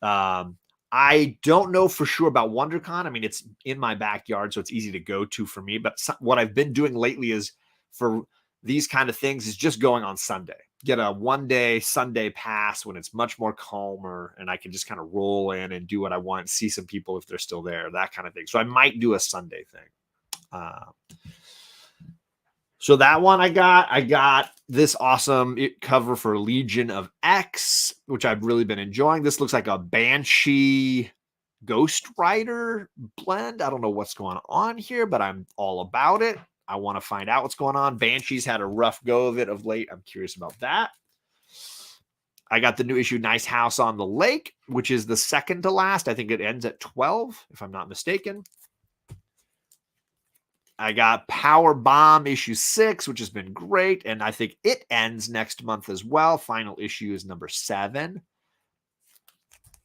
I don't know for sure about WonderCon. I mean, it's in my backyard, so it's easy to go to for me. But what I've been doing lately is for these kind of things is just going on Sunday. Get a one-day Sunday pass when it's much more calmer, and I can just kind of roll in and do what I want, see some people if they're still there, that kind of thing. So I might do a Sunday thing. So that one I got this awesome cover for Legion of X, which I've really been enjoying. This looks like a Banshee Ghost Rider blend. I don't know what's going on here, but I'm all about it. I want to find out what's going on. Banshee's had a rough go of it of late. I'm curious about that. I got the new issue Nice House on the Lake, which is the second to last. I think it ends at 12, if I'm not mistaken. I got Power Bomb issue 6, which has been great. And I think it ends next month as well. Final issue is number 7.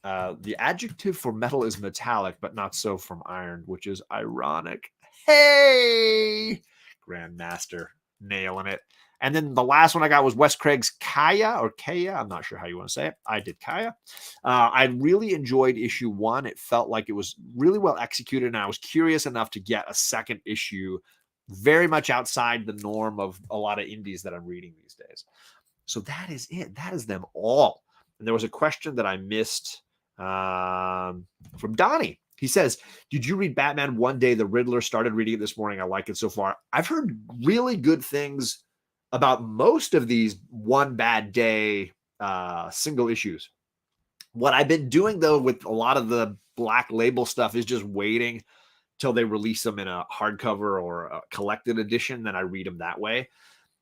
The adjective for metal is metallic, but not so from iron, which is ironic. Hey, Grandmaster nailing it. And then the last one I got was Wes Craig's Kaya or Kaya. I'm not sure how you want to say it. I did Kaya. I really enjoyed issue 1. It felt like it was really well executed, and I was curious enough to get a second issue, very much outside the norm of a lot of indies that I'm reading these days. So that is it. That is them all. And there was a question that I missed from Donnie. He says, did you read Batman One Day the Riddler? Started reading it this morning. I like it so far. I've heard really good things about most of these One Bad Day single issues. What I've been doing, though, with a lot of the Black Label stuff is just waiting till they release them in a hardcover or a collected edition. Then I read them that way.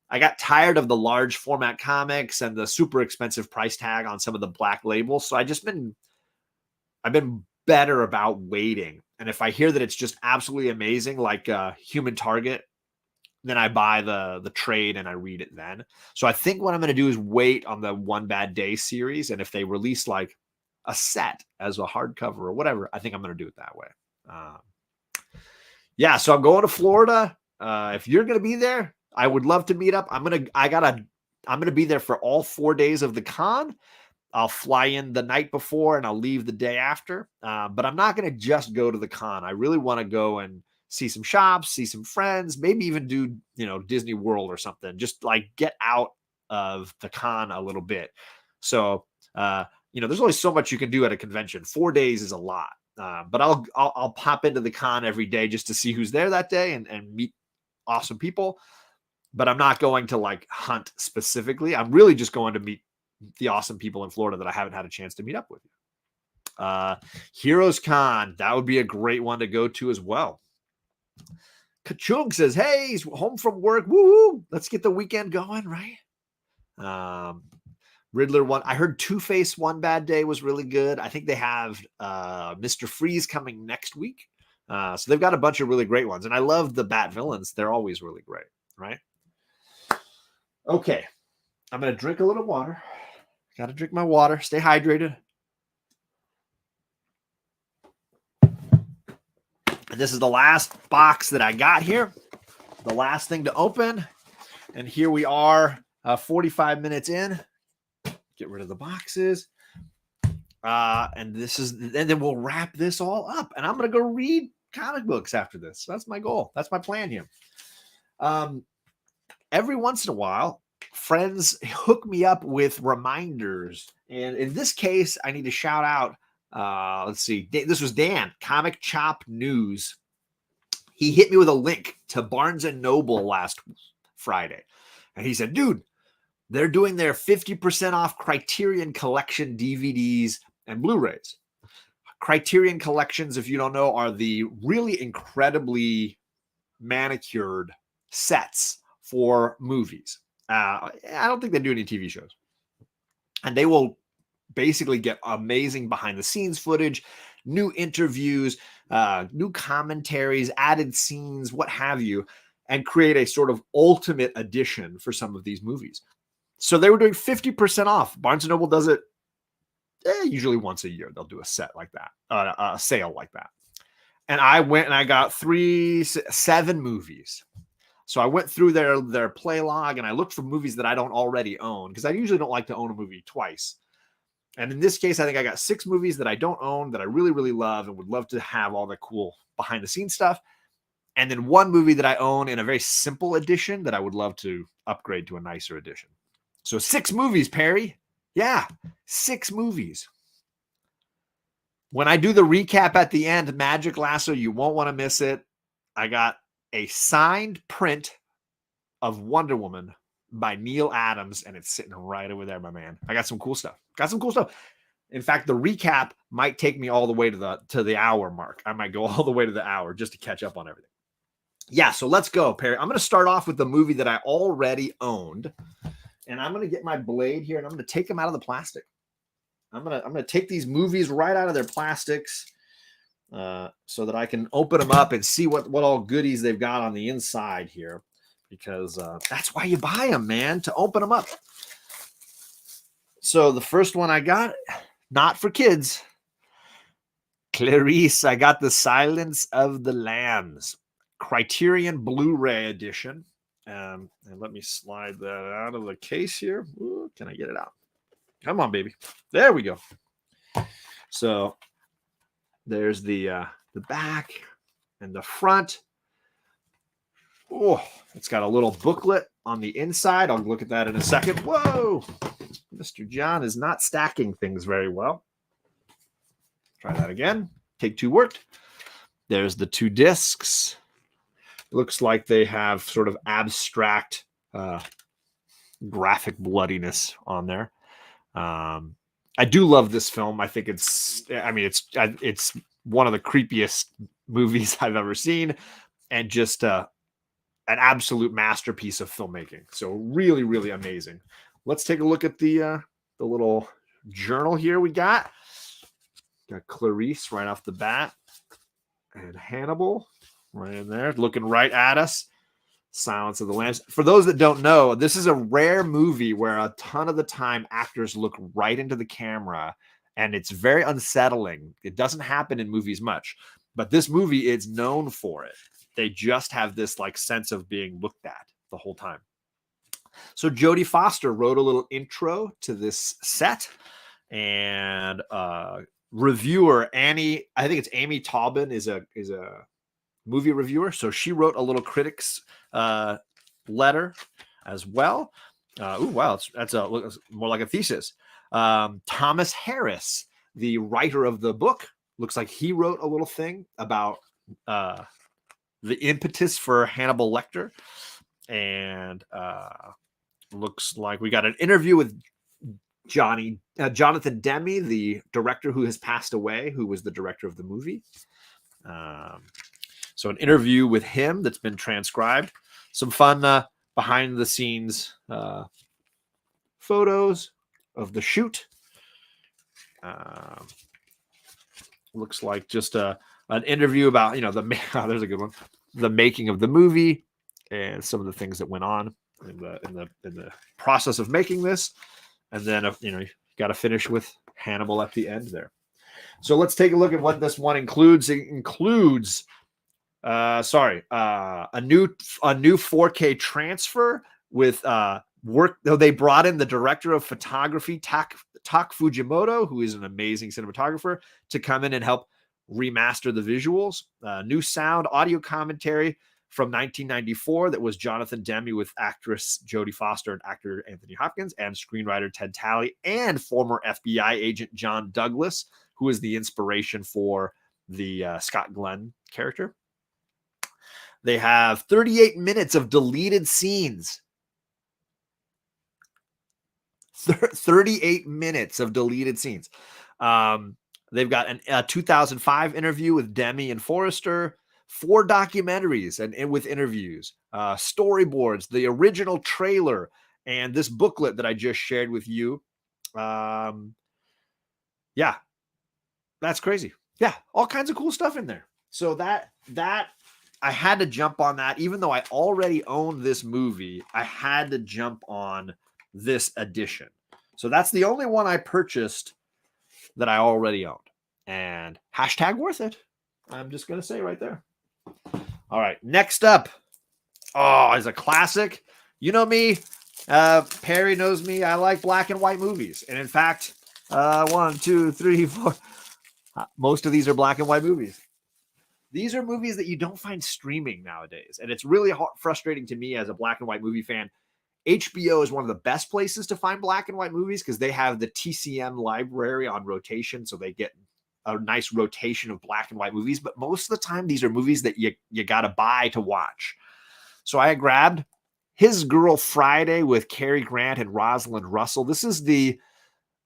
I got tired of the large format comics and the super expensive price tag on some of the Black Labels. So I've been better about waiting. And if I hear that it's just absolutely amazing, like Human Target, then I buy the trade and I read it then. So I think what I'm going to do is wait on the One Bad Day series. And if they release like a set as a hardcover or whatever, I think I'm going to do it that way. Yeah. So I'm going to Florida. If you're going to be there, I would love to meet up. I'm going to be there for all 4 days of the con. I'll fly in the night before and I'll leave the day after. But I'm not going to just go to the con. I really want to go and see some shops, see some friends, maybe even do, Disney World or something. Just like get out of the con a little bit. So, there's only so much you can do at a convention. 4 days is a lot. But I'll pop into the con every day just to see who's there that day and meet awesome people. But I'm not going to like hunt specifically. I'm really just going to meet the awesome people in Florida that I haven't had a chance to meet up with. Heroes Con, that would be a great one to go to as well. Kachung says, hey, he's home from work. Woo! Let's get the weekend going, right? Riddler one. I heard Two-Face One Bad Day was really good. I think they have Mr. Freeze coming next week. So they've got a bunch of really great ones. And I love the Bat villains. They're always really great, right? Okay. I'm going to drink a little water. Got to drink my water. Stay hydrated. And this is the last box that I got here. The last thing to open. And here we are 45 minutes in. Get rid of the boxes. And then we'll wrap this all up. And I'm going to go read comic books after this. So that's my goal. That's my plan here. Every once in a while, friends hook me up with reminders. And in this case, I need to shout out, let's see. This was Dan, Comic Chop News. He hit me with a link to Barnes & Noble last Friday. And he said, dude, they're doing their 50% off Criterion Collection DVDs and Blu-rays. Criterion Collections, if you don't know, are the really incredibly manicured sets for movies. I don't think they do any TV shows. And they will basically get amazing behind-the-scenes footage, new interviews, new commentaries, added scenes, what have you, and create a sort of ultimate edition for some of these movies. So they were doing 50% off. Barnes & Noble does it usually once a year. They'll do a set like that, a sale like that. And I went and I got 7 movies. So I went through their play log and I looked for movies that I don't already own because I usually don't like to own a movie twice. And in this case, I think I got 6 movies that I don't own that I really, really love and would love to have all the cool behind the scenes stuff. And then 1 movie that I own in a very simple edition that I would love to upgrade to a nicer edition. So 6 movies, Perry. Yeah, 6 movies. When I do the recap at the end, Magic Lasso, you won't want to miss it. I got a signed print of Wonder Woman by Neil Adams, and it's sitting right over there, my man. I got some cool stuff. In fact, the recap might take me all the way to the hour mark. I might go all the way to the hour just to catch up on everything. Yeah, so let's go, Perry. I'm going to start off with the movie that I already owned. And I'm going to get my blade here and I'm going to take them out of the plastic. I'm going to take these movies right out of their plastics so that I can open them up and see what all goodies they've got on the inside here. Because that's why you buy them, man, to open them up. So the first one I got, not for kids. Clarice, I got The Silence of the Lambs. Criterion Blu-ray edition. And let me slide that out of the case here. Ooh, can I get it out? Come on, baby. There we go. So there's the back and the front. Oh, it's got a little booklet on the inside. I'll look at that in a second. Whoa, Mr. John is not stacking things very well. Try that again. Take 2 worked. There's the 2 discs. Looks like they have sort of abstract graphic bloodiness on there. I do love this film. I think it's one of the creepiest movies I've ever seen, and just an absolute masterpiece of filmmaking. So really, really amazing. Let's take a look at the little journal here we got. Got Clarice right off the bat, and Hannibal right in there, looking right at us. Silence of the Lambs. For those that don't know, this is a rare movie where a ton of the time actors look right into the camera, and it's very unsettling. It doesn't happen in movies much, but this movie is known for it. They just have this like sense of being looked at the whole time. So Jodie Foster wrote a little intro to this set, and reviewer Annie, I think it's Amy Taubin, is a movie reviewer. So she wrote a little critics letter as well. Wow, that's more like a thesis. Thomas Harris, the writer of the book, looks like he wrote a little thing about the impetus for Hannibal Lecter. And looks like we got an interview with Jonathan Demme, the director who has passed away, who was the director of the movie. So an interview with him that's been transcribed. Some fun behind the scenes photos of the shoot. Looks like just an interview about, there's a good one, the making of the movie and some of the things that went on in the process of making this. And then, you got to finish with Hannibal at the end there. So let's take a look at what this one includes. It includes, a new 4K transfer with work. Though they brought in the director of photography, Tak Fujimoto, who is an amazing cinematographer, to come in and help remaster the visuals. New sound, audio commentary from 1994 that was Jonathan Demme with actress Jodie Foster and actor Anthony Hopkins and screenwriter Ted Talley and former FBI agent John Douglas, who is the inspiration for the Scott Glenn character. They have 38 minutes of deleted scenes. 38 minutes of deleted scenes. They've got a 2005 interview with Demme and Forrester, 4 documentaries and with interviews, storyboards, the original trailer, and this booklet that I just shared with you. Yeah, that's crazy. Yeah, all kinds of cool stuff in there. So that I had to jump on that, even though I already owned this movie. I had to jump on this edition. So that's the only one I purchased that I already owned, and hashtag worth it. I'm just going to say right there. All right, next up. Oh, is a classic. You know me. Perry knows me. I like black and white movies. And in fact, 1, 2, 3, 4. Most of these are black and white movies. These are movies that you don't find streaming nowadays. And it's really frustrating to me as a black and white movie fan. HBO is one of the best places to find black and white movies because they have the TCM library on rotation. So they get a nice rotation of black and white movies. But most of the time, these are movies that you got to buy to watch. So I grabbed His Girl Friday with Cary Grant and Rosalind Russell. This is the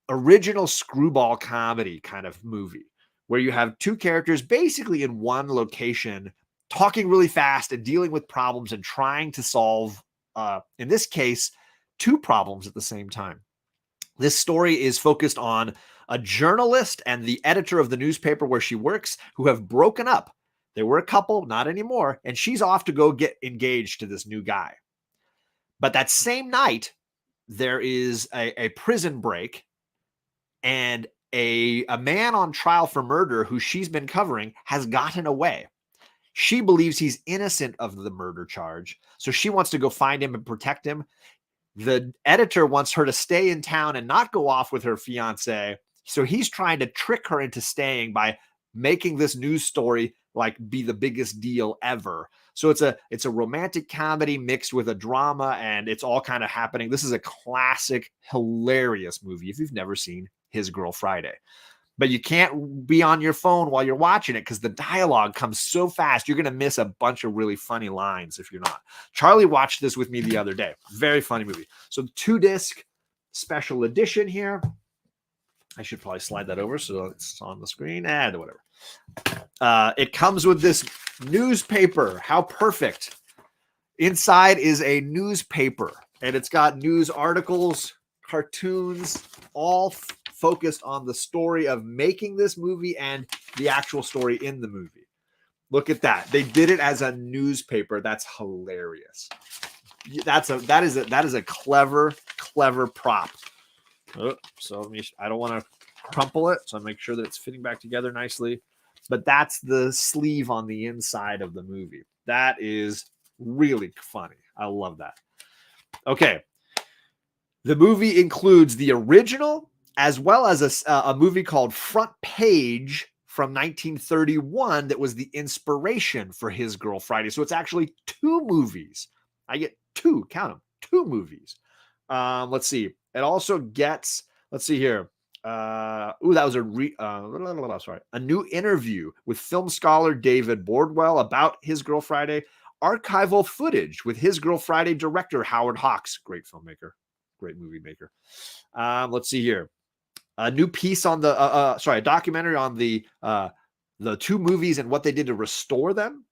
original screwball comedy kind of movie where you have 2 characters basically in one location talking really fast and dealing with problems and trying to solve, in this case, 2 problems at the same time. This story is focused on a journalist and the editor of the newspaper where she works who have broken up. They were a couple, not anymore, and she's off to go get engaged to this new guy. But that same night, there is a prison break, and a man on trial for murder who she's been covering has gotten away. She believes he's innocent of the murder charge, so she wants to go find him and protect him. The editor wants her to stay in town and not go off with her fiance, so he's trying to trick her into staying by making this news story like be the biggest deal ever. So it's a romantic comedy mixed with a drama, and it's all kind of happening. This is a classic, hilarious movie if you've never seen His Girl Friday. But you can't be on your phone while you're watching it because the dialogue comes so fast. You're going to miss a bunch of really funny lines if you're not. Charlie watched this with me the other day. Very funny movie. So 2-disc special edition here. I should probably slide that over so it's on the screen. Whatever. It comes with this newspaper. How perfect. Inside is a newspaper, and it's got news articles, cartoons, all focused on the story of making this movie and the actual story in the movie. Look at that. They did it as a newspaper. That's hilarious. That is a clever prop. Oh, so I don't want to crumple it, so I make sure that it's fitting back together nicely. But that's the sleeve on the inside of the movie. That is really funny. I love that. Okay. The movie includes the original as well as a movie called Front Page from 1931 that was the inspiration for His Girl Friday. So it's actually 2 movies. I get 2, count them, 2 movies. Let's see. It also gets, let's see here. That was a new interview with film scholar David Bordwell about His Girl Friday, archival footage with His Girl Friday director Howard Hawks, great filmmaker, great movie maker. Let's see here. A new piece on the a documentary on the 2 movies and what they did to restore them.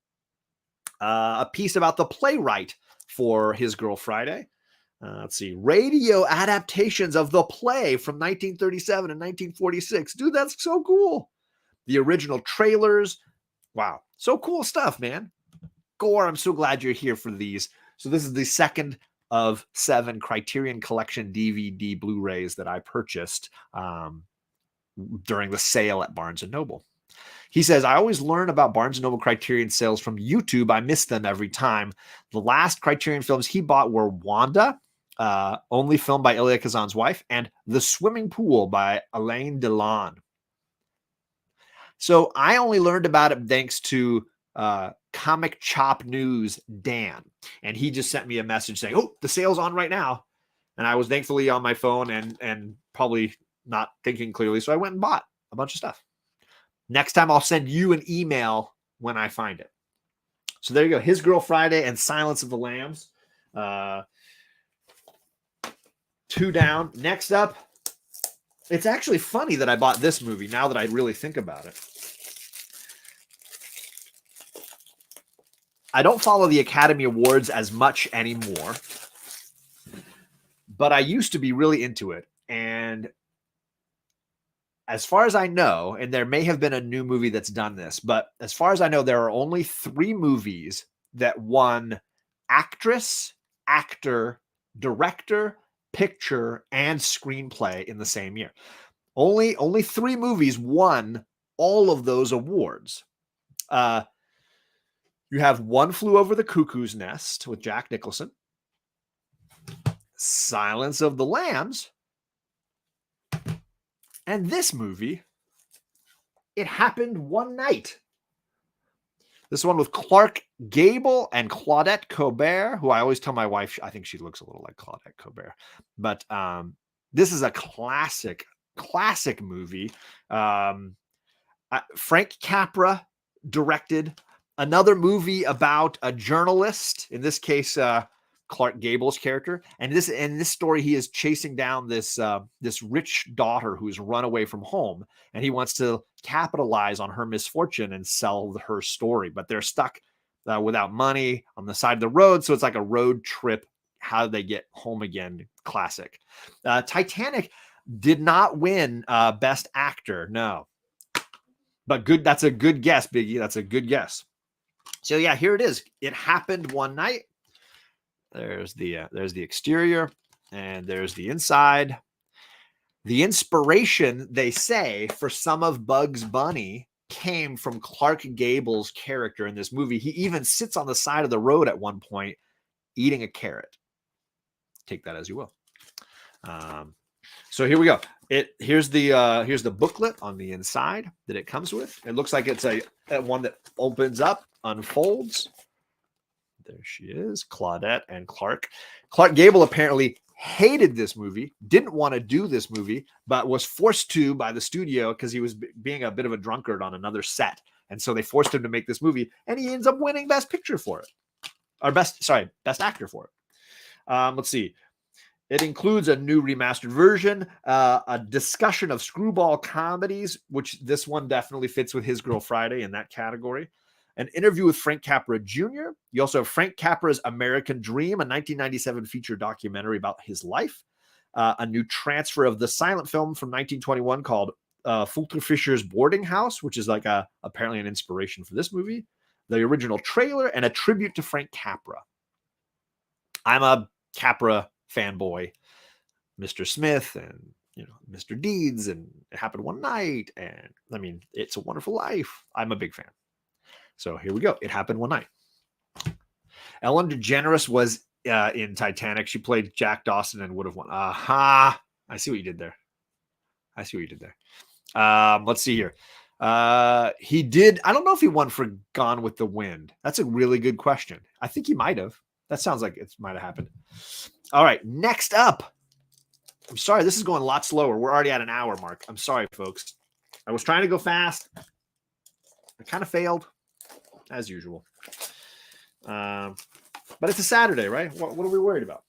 A piece about the playwright for His Girl Friday. Let's see, radio adaptations of the play from 1937 and 1946. Dude, that's so cool. The original trailers. Wow, so cool stuff, man. Gore, I'm so glad you're here for these. So this is the second of 7 Criterion Collection DVD Blu-rays that I purchased during the sale at Barnes & Noble. He says, I always learn about Barnes & Noble Criterion sales from YouTube. I miss them every time. The last Criterion films he bought were Wanda, only filmed by Elia Kazan's wife, and The Swimming Pool by Alain Delon. So I only learned about it thanks to Comic Chop News Dan. And he just sent me a message saying, oh, the sale's on right now. And I was thankfully on my phone and probably not thinking clearly. So I went and bought a bunch of stuff. Next time I'll send you an email when I find it. So there you go. His Girl Friday and Silence of the Lambs. 2 down. Next up, it's actually funny that I bought this movie now that I really think about it. I don't follow the Academy Awards as much anymore, but I used to be really into it. And as far as I know, and there may have been a new movie that's done this, but as far as I know, there are only 3 movies that won actress, actor, director, picture, and screenplay in the same year. Only 3 movies won all of those awards. You have One Flew Over the Cuckoo's Nest with Jack Nicholson, Silence of the Lambs, and this movie, It Happened One Night. This one with Clark Gable and Claudette Colbert, who I always tell my wife, I think she looks a little like Claudette Colbert. But this is a classic movie. Frank Capra directed another movie about a journalist, in this case, Clark Gable's character. And in this story, he is chasing down this rich daughter who's run away from home, and he wants to capitalize on her misfortune and sell her story. But they're stuck without money on the side of the road, so it's like a road trip. How they get home again? Classic. Titanic did not win Best Actor, no. But good. That's a good guess, Biggie. That's a good guess. So yeah, here it is. It Happened One Night. There's the exterior, and there's the inside. The inspiration, they say, for some of Bugs Bunny came from Clark Gable's character in this movie. He even sits on the side of the road at one point eating a carrot. Take that as you will. So here we go. Here's the booklet on the inside that it comes with. It looks like it's a one that opens up, unfolds. There she is, Claudette and Clark. Clark Gable apparently hated this movie, didn't want to do this movie, but was forced to by the studio because he was being a bit of a drunkard on another set. And so they forced him to make this movie, and he ends up winning Best Picture for it. Or Best Actor for it. Let's see. It includes a new remastered version, a discussion of screwball comedies, which this one definitely fits with His Girl Friday in that category. An interview with Frank Capra Jr. You also have Frank Capra's American Dream, a 1997 feature documentary about his life. A new transfer of the silent film from 1921 called Fulton Fisher's Boarding House, which is like apparently an inspiration for this movie. The original trailer and a tribute to Frank Capra. I'm a Capra fanboy. Mr. Smith and Mr. Deeds and It Happened One Night, and I mean, It's a Wonderful Life. I'm a big fan. So here we go. It Happened One Night. Ellen DeGeneres was in Titanic. She played Jack Dawson and would have won. Aha! I see what you did there. Let's see here. He did. I don't know if he won for Gone with the Wind. That's a really good question. I think he might have. That sounds like it might have happened. All right. Next up. I'm sorry. This is going a lot slower. We're already at an hour mark. I'm sorry, folks. I was trying to go fast. I kind of failed, as usual. But it's a Saturday, right? What are we worried about?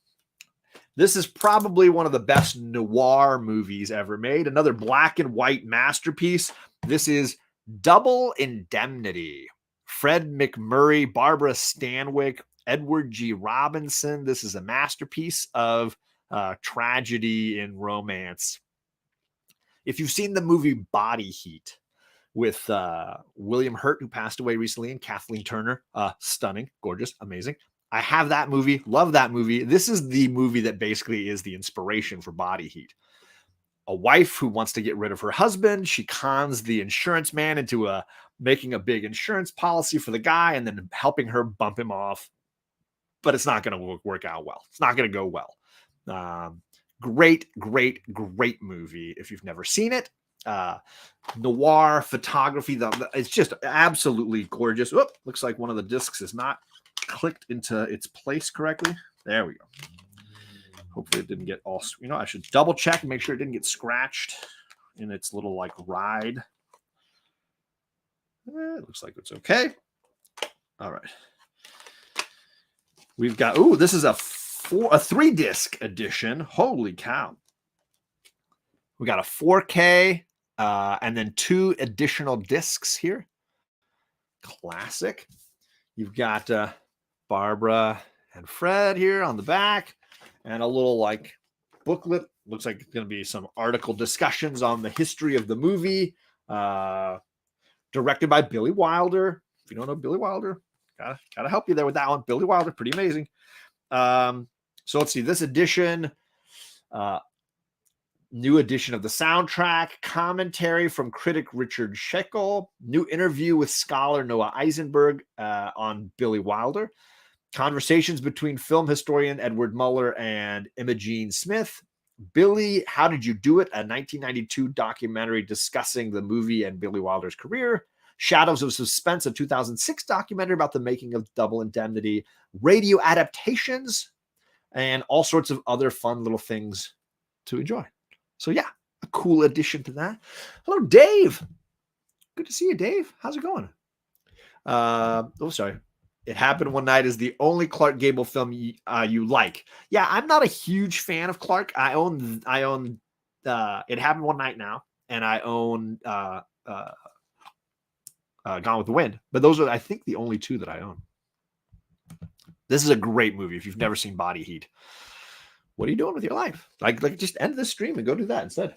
This is probably one of the best noir movies ever made. Another black and white masterpiece. This is Double Indemnity. Fred McMurray, Barbara Stanwyck, Edward G. Robinson. This is a masterpiece of tragedy and romance. If you've seen the movie Body Heat with William Hurt, who passed away recently, and Kathleen Turner, stunning, gorgeous, amazing. I have that movie, love that movie. This is the movie that basically is the inspiration for Body Heat. A wife who wants to get rid of her husband. She cons the insurance man into making a big insurance policy for the guy and then helping her bump him off. But it's not going to work out well. It's not going to go well. Great movie. If you've never seen it, noir photography. It's just absolutely gorgeous. Oop, looks like one of the discs is not clicked into its place correctly. There we go. Hopefully it didn't get all, I should double check and make sure it didn't get scratched in its little like ride. It looks like it's okay. All right. We've got, this is a 3-disc edition. Holy cow. We got a 4K and then 2 additional discs here. Classic. You've got Barbara and Fred here on the back and a little like booklet. Looks like it's going to be some article discussions on the history of the movie. Directed by Billy Wilder. If you don't know Billy Wilder, gotta help you there with that one. Billy Wilder, pretty amazing. So let's see, this edition, new edition of the soundtrack, commentary from critic Richard Scheckel, new interview with scholar Noah Eisenberg on Billy Wilder, conversations between film historian Edward Muller and Imogene Smith, Billy, How Did You Do It? A 1992 documentary discussing the movie and Billy Wilder's career, Shadows of Suspense, a 2006 documentary about the making of Double Indemnity, radio adaptations, and all sorts of other fun little things to enjoy. So yeah, a cool addition to that. Hello, Dave. Good to see you, Dave. How's it going? Sorry. It Happened One Night is the only Clark Gable film you like. Yeah, I'm not a huge fan of Clark. I own It Happened One Night now, and I own Gone with the Wind. But those are, I think, the only 2 that I own. This is a great movie. If you've never seen Body Heat, what are you doing with your life? Like just end this stream and go do that instead.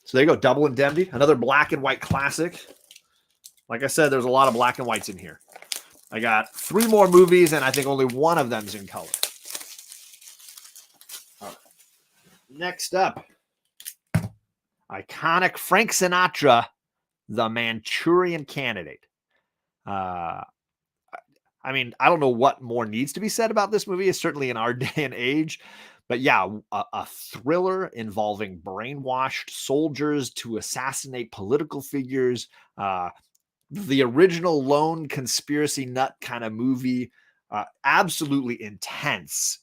So there you go. Double Indemnity, another black and white classic. Like I said, there's a lot of black and whites in here. I got 3 more movies, and I think only one of them is in color. All right. Next up, iconic Frank Sinatra, The Manchurian Candidate. I mean, I don't know what more needs to be said about this movie. It's certainly in our day and age. But yeah, a thriller involving brainwashed soldiers to assassinate political figures. The original lone conspiracy nut kind of movie. Absolutely intense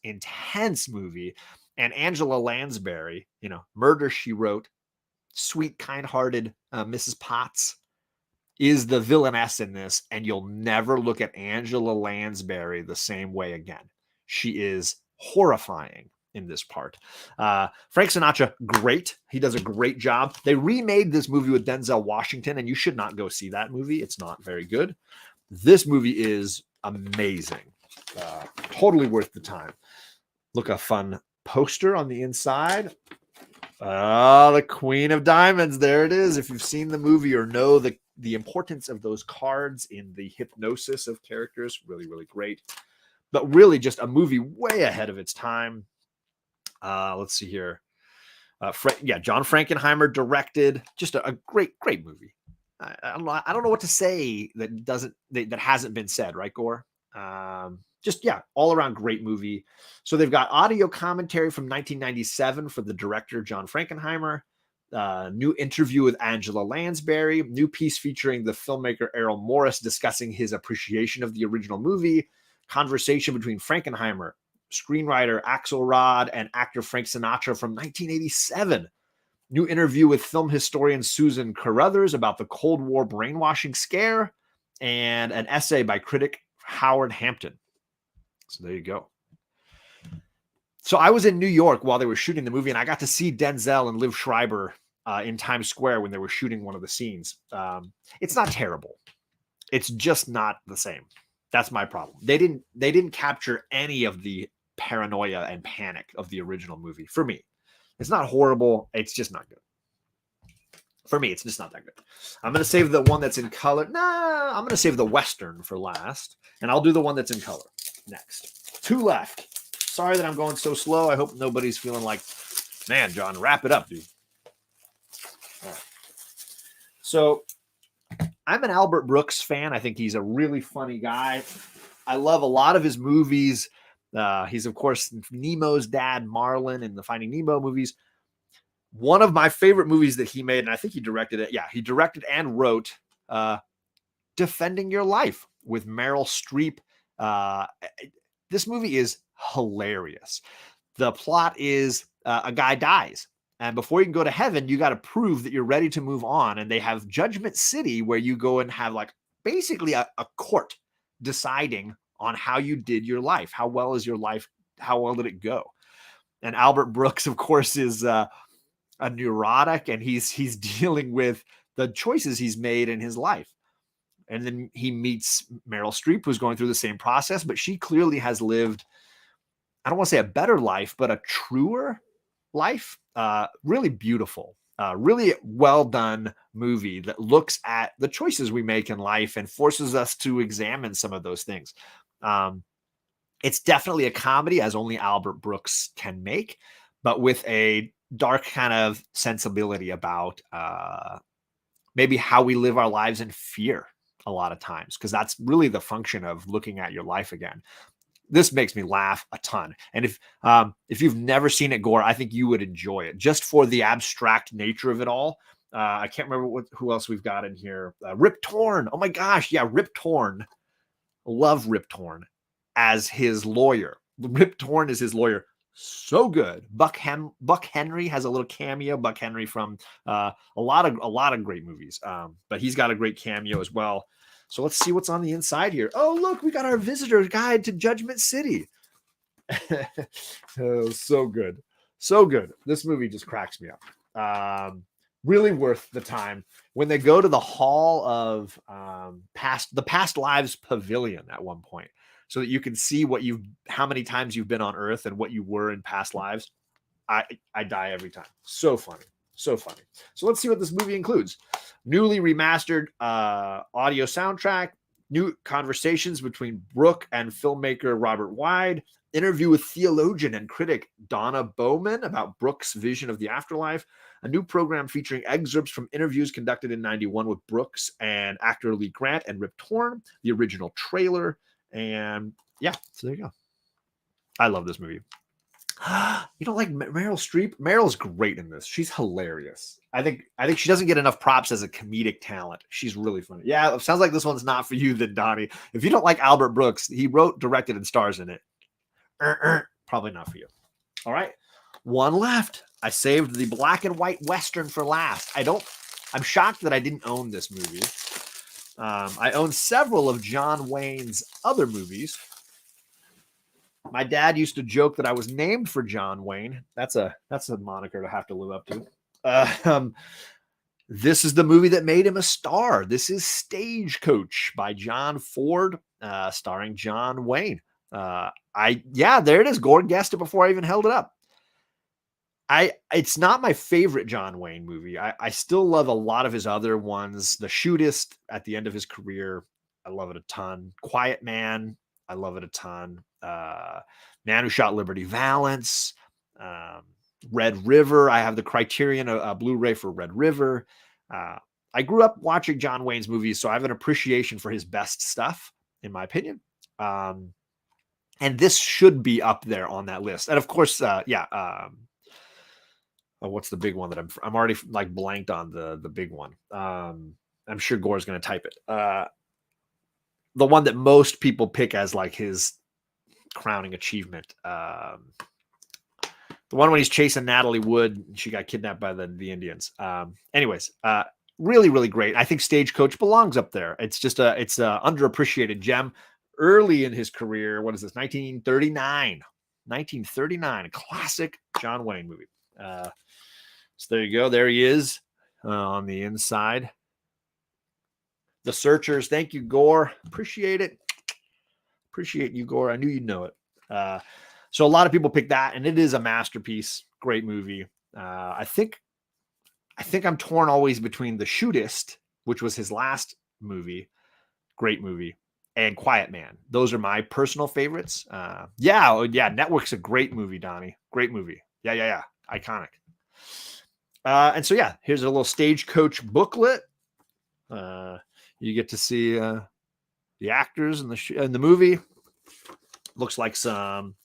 movie. And Angela Lansbury, Murder, She Wrote, sweet, kind-hearted Mrs. Potts is the villainess in this. And you'll never look at Angela Lansbury the same way again. She is horrifying in this part. Frank Sinatra, great. He does a great job. They remade this movie with Denzel Washington, and you should not go see that movie. It's not very good. This movie is amazing. Totally worth the time. Look, a fun poster on the inside. The Queen of Diamonds. There it is. If you've seen the movie or know the importance of those cards in the hypnosis of characters, really, really great. But really just a movie way ahead of its time. Let's see here. John Frankenheimer directed. Just a great movie. I don't know what to say that hasn't been said, right, Gore? All around great movie. So they've got audio commentary from 1997 for the director John Frankenheimer. New interview with Angela Lansbury. New piece featuring the filmmaker Errol Morris discussing his appreciation of the original movie. Conversation between Frankenheimer, screenwriter Axelrod, and actor Frank Sinatra from 1987. New interview with film historian Susan Carruthers about the Cold War brainwashing scare, and an essay by critic Howard Hampton. So there you go. So I was in New York while they were shooting the movie, and I got to see Denzel and Liv Schreiber in Times Square when they were shooting one of the scenes. It's not terrible. It's just not the same. That's my problem. They didn't capture any of the paranoia and panic of the original movie for me. It's not horrible. It's just not good. For me, it's just not that good. I'm going to save the one that's in color. Nah, I'm going to save the Western for last, and I'll do the one that's in color next. 2 left. Sorry that I'm going so slow. I hope nobody's feeling like, man, John, wrap it up, dude. All right. So I'm an Albert Brooks fan. I think he's a really funny guy. I love a lot of his movies. He's, of course, Nemo's dad, Marlin, in the Finding Nemo movies. One of my favorite movies that he made, and I think he directed it. Yeah, he directed and wrote Defending Your Life with Meryl Streep. This movie is hilarious. The plot is a guy dies, and before you can go to heaven, you got to prove that you're ready to move on. And they have Judgment City, where you go and have like basically a court deciding on how you did your life. How well is your life? How well did it go? And Albert Brooks, of course, is a neurotic, and he's dealing with the choices he's made in his life. And then he meets Meryl Streep, who's going through the same process, but she clearly has lived, I don't want to say a better life, but a truer life. Really beautiful, really well done movie that looks at the choices we make in life and forces us to examine some of those things. It's definitely a comedy, as only Albert Brooks can make, but with a dark kind of sensibility about maybe how we live our lives in fear a lot of times, because that's really the function of looking at your life again. This makes me laugh a ton. And if you've never seen it, Gore, I think you would enjoy it just for the abstract nature of it all. I can't remember who else we've got in here. Rip Torn. Oh my gosh. Yeah. Rip Torn. Love Rip Torn as his lawyer. Rip Torn is his lawyer. So good. Buck Henry has a little cameo. Buck Henry from a lot of great movies. But he's got a great cameo as well. So let's see what's on the inside here. Oh, look, we got our visitor guide to Judgment City. Oh, so good. So good. This movie just cracks me up. Really worth the time. When they go to the Hall of Past Lives Pavilion at one point, so that you can see how many times you've been on Earth and what you were in past lives. I die every time. So funny. So funny. So let's see what this movie includes. Newly remastered audio soundtrack, new conversations between Brooke and filmmaker Robert Wide, interview with theologian and critic Donna Bowman about Brooke's vision of the afterlife, a new program featuring excerpts from interviews conducted in 91 with Brooks and actor Lee Grant and Rip Torn, the original trailer, and yeah, so there you go. I love this movie. You don't like Meryl Streep? Meryl's great in this. She's hilarious. I think she doesn't get enough props as a comedic talent. She's really funny. Yeah, it sounds like this one's not for you then, Donnie. If you don't like Albert Brooks, he wrote, directed, and stars in it. Probably not for you. All right. One left. I saved the black and white Western for last. I'm shocked that I didn't own this movie. I own several of John Wayne's other movies. My dad used to joke that I was named for John Wayne. That's a moniker to have to live up to. This is the movie that made him a star. This is Stagecoach by John Ford, starring John Wayne. There it is. Gord guessed it before I even held it up. It's not my favorite John Wayne movie. I still love a lot of his other ones. The Shootist at the end of his career, I love it a ton. Quiet Man, I love it a ton. Man Who Shot Liberty Valance, Red River. I have the Criterion Blu-ray for Red River. I grew up watching John Wayne's movies, so I have an appreciation for his best stuff, in my opinion. And this should be up there on that list. And of course, what's the big one that I'm already like blanked on the big one. I'm sure Gore's going to type it. The one that most people pick as like his crowning achievement. The one when he's chasing Natalie Wood, and she got kidnapped by the Indians. Anyways, really, really great. I think Stagecoach belongs up there. It's just it's a underappreciated gem. Early in his career, what is this? 1939. 1939, a classic John Wayne movie. So there you go. There he is on the inside. The Searchers. Thank you, Gore. Appreciate it. Appreciate you, Gore. I knew you'd know it. So a lot of people pick that, and it is a masterpiece. Great movie. I think I'm torn always between The Shootist, which was his last movie. Great movie. And Quiet Man. Those are my personal favorites. Yeah. Network's a great movie, Donnie. Great movie. Yeah. Iconic. And so, yeah, here's a little Stagecoach booklet. You get to see the actors in the movie. Looks like some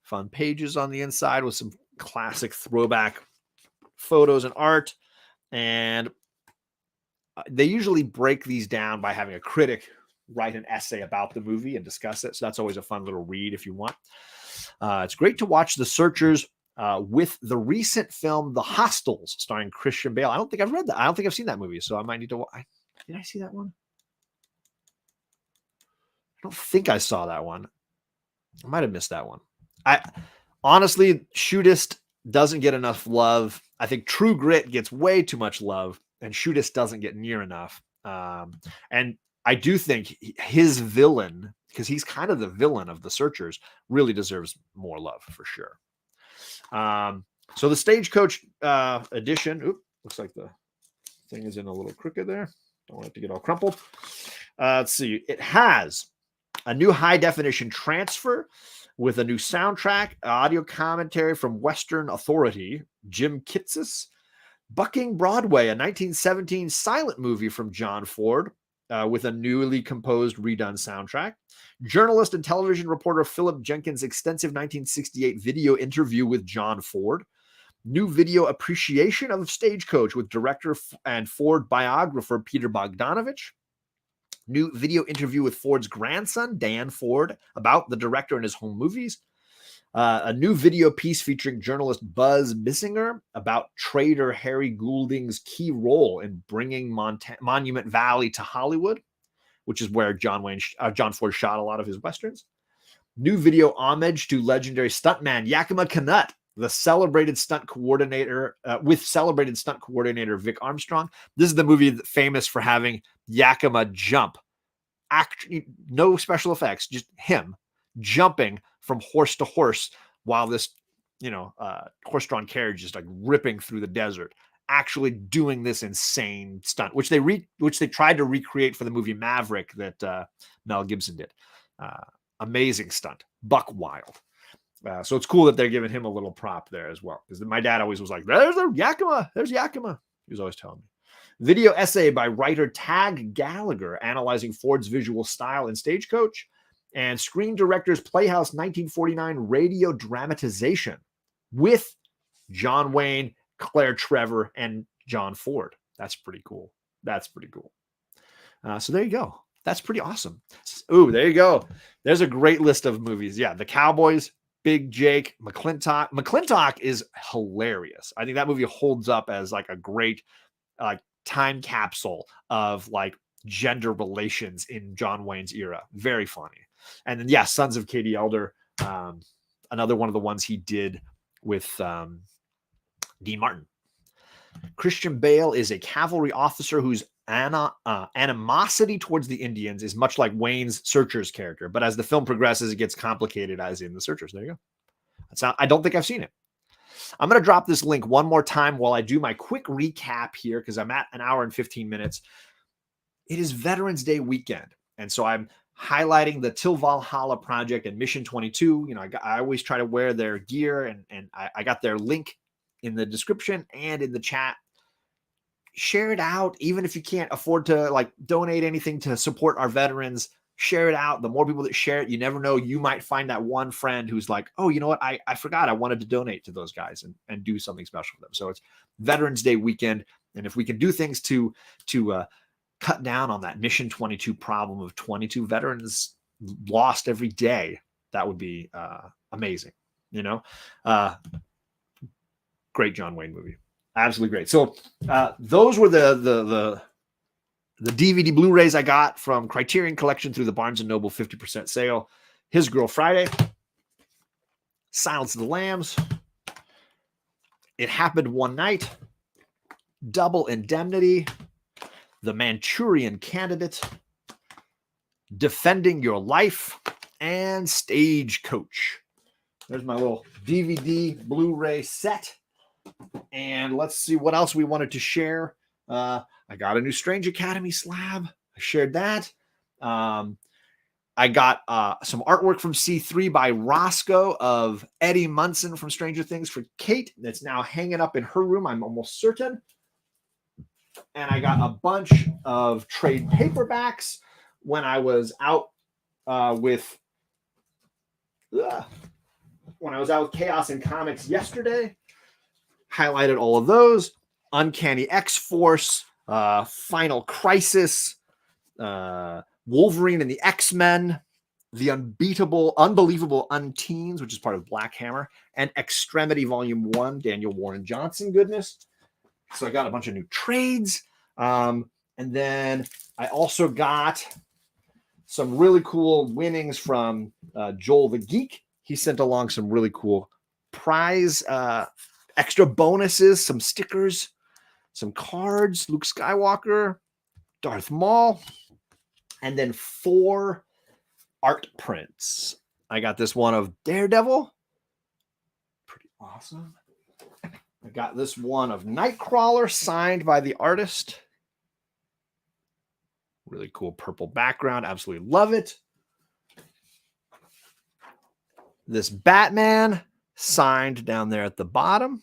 fun pages on the inside with some classic throwback photos and art. And they usually break these down by having a critic write an essay about the movie and discuss it. So that's always a fun little read if you want. It's great to watch The Searchers with the recent film The Hostiles starring Christian Bale. I don't think I've read that. I don't think I've seen that movie. So I might need to watch. Did I see that one? I don't think I saw that one. I might have missed that one. Honestly, Shootist doesn't get enough love. I think True Grit gets way too much love, and Shootist doesn't get near enough. And I do think his villain, because he's kind of the villain of The Searchers, really deserves more love for sure. So the Stagecoach edition, looks like the thing is in a little crooked there. Don't want it to get all crumpled. Let's see. It has a new high definition transfer with a new soundtrack, audio commentary from Western Authority, Jim Kitsis, Bucking Broadway, a 1917 silent movie from John Ford, with a newly composed, redone soundtrack. Journalist and television reporter Philip Jenkins' extensive 1968 video interview with John Ford. New video appreciation of Stagecoach with director and Ford biographer Peter Bogdanovich. New video interview with Ford's grandson, Dan Ford, about the director and his home movies. A new video piece featuring journalist Buzz Bissinger about trader Harry Goulding's key role in bringing Monument Valley to Hollywood, which is where John Ford shot a lot of his westerns. New video homage to legendary stuntman Yakima Canutt, the celebrated stunt coordinator with celebrated stunt coordinator Vic Armstrong. This is the movie famous for having Yakima jump. Actually, no special effects, just him jumping from horse to horse while this, horse-drawn carriage is like ripping through the desert. Actually doing this insane stunt, which they tried to recreate for the movie Maverick that Mel Gibson did. Amazing stunt, buck wild. So it's cool that they're giving him a little prop there as well. Because my dad always was like, "There's Yakima. There's Yakima." He was always telling me. Video essay by writer Tag Gallagher analyzing Ford's visual style in Stagecoach, and Screen Directors Playhouse 1949 radio dramatization with John Wayne, Claire Trevor, and John Ford. That's pretty cool. So there you go. That's pretty awesome. Ooh, there you go. There's a great list of movies. Yeah, The Cowboys, Big Jake, McClintock. McClintock is hilarious. I think that movie holds up as like a great time capsule of like gender relations in John Wayne's era. Very funny. And then, yeah, Sons of Katie Elder, another one of the ones he did with Dean Martin. Christian Bale is a cavalry officer whose animosity towards the Indians is much like Wayne's Searchers character. But as the film progresses, it gets complicated, as in The Searchers. There you go. I don't think I've seen it. I'm going to drop this link one more time while I do my quick recap here, because I'm at an hour and 15 minutes. It is Veterans Day weekend. And so I'm highlighting the Till Valhalla Project and Mission 22. I always try to wear their gear, and I got their link in the description and in the chat. Share it out. Even if you can't afford to donate anything to support our veterans, share it out. The more people that share it, you never know, you might find that one friend who's like, oh, you know what? I forgot I wanted to donate to those guys and do something special for them. So it's Veterans Day weekend. And if we can do things to cut down on that Mission 22 problem of 22 veterans lost every day, that would be amazing. Great John Wayne movie. Absolutely great. So those were the DVD Blu-rays I got from Criterion Collection through the Barnes & Noble 50% sale. His Girl Friday. Silence of the Lambs, It Happened One Night, Double Indemnity, The Manchurian Candidate, Defending Your Life, and Stagecoach. There's my little DVD Blu-ray set. And let's see what else we wanted to share. I got a new Strange Academy slab. I shared that. I got some artwork from C3 by Roscoe of Eddie Munson from Stranger Things for Kate. That's now hanging up in her room, I'm almost certain. And I got a bunch of trade paperbacks when I was out with Chaos and Comics yesterday. Highlighted all of those. Uncanny X-Force, Final Crisis, Wolverine and the X-Men, The Unbelievable Unteens, which is part of Black Hammer, and Extremity Volume 1, Daniel Warren Johnson goodness. So I got a bunch of new trades. And then I also got some really cool winnings from Joel the Geek. He sent along some really cool prize extra bonuses, some stickers, some cards, Luke Skywalker, Darth Maul, and then 4 art prints. I got this one of Daredevil. Pretty awesome. I got this one of Nightcrawler signed by the artist. Really cool purple background. Absolutely love it. This Batman signed down there at the bottom.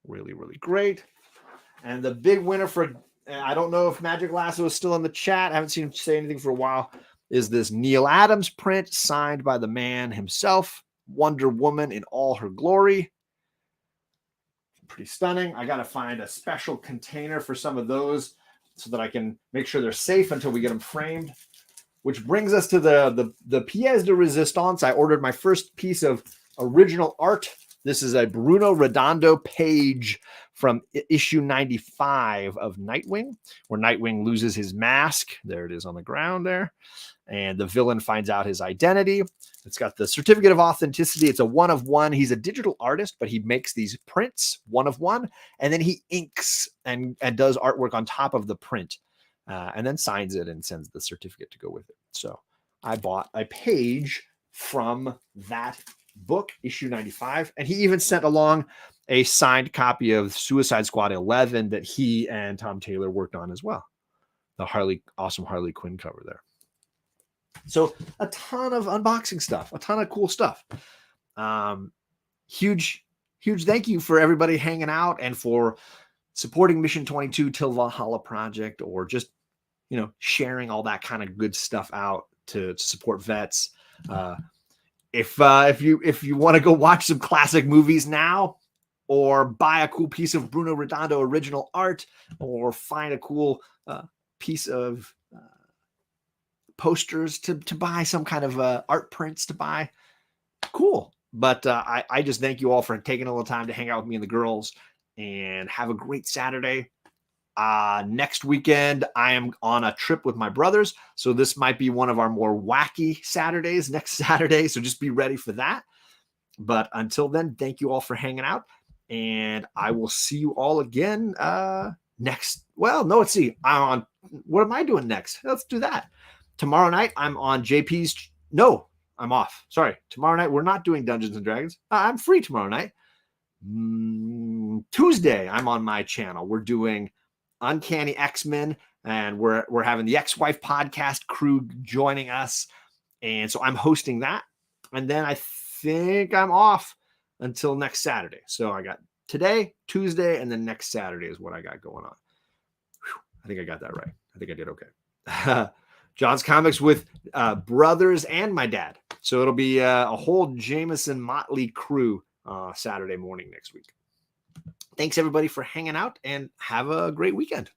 Really, really great. And the big winner for, I don't know if Magic Lasso is still in the chat. I haven't seen him say anything for a while. Is this Neil Adams print signed by the man himself, Wonder Woman in all her glory. Pretty stunning. I got to find a special container for some of those so that I can make sure they're safe until we get them framed. Which brings us to the pièce de résistance. I ordered my first piece of original art. This is a Bruno Redondo page from issue 95 of Nightwing, where Nightwing loses his mask. There it is on the ground there. And the villain finds out his identity. It's got the certificate of authenticity. It's a 1 of 1. He's a digital artist, but he makes these prints 1 of 1. And then he inks and does artwork on top of the print. And then signs it and sends the certificate to go with it. So I bought a page from that book, issue 95. And he even sent along a signed copy of Suicide Squad 11 that he and Tom Taylor worked on as well. The awesome Harley Quinn cover there. So a ton of unboxing stuff, a ton of cool stuff. Huge thank you for everybody hanging out and for supporting Mission 22 Till Valhalla Project, or just, sharing all that kind of good stuff out to support vets. If you want to go watch some classic movies now, or buy a cool piece of Bruno Redondo original art, or find a cool piece of posters to buy, some kind of art prints to buy, cool. But I just thank you all for taking a little time to hang out with me and the girls, and have a great Saturday. Next weekend, I am on a trip with my brothers, so this might be one of our more wacky Saturdays next Saturday, so just be ready for that. But until then, thank you all for hanging out, and I will see you all again next. Well, no, let's see. What am I doing next? Let's do that. Tomorrow night, I'm on JP's. No, I'm off. Sorry. Tomorrow night, we're not doing Dungeons and Dragons. I'm free tomorrow night. Tuesday, I'm on my channel. We're doing Uncanny X-Men, and we're having the Ex-Wife podcast crew joining us, and so I'm hosting that. And then I think I'm off until next Saturday. So I got today, Tuesday, and then next Saturday is what I got going on. Whew, I think I got that right. I think I did okay. John's Comics with brothers and my dad. So it'll be a whole Jameson Motley crew Saturday morning next week. Thanks everybody for hanging out, and have a great weekend.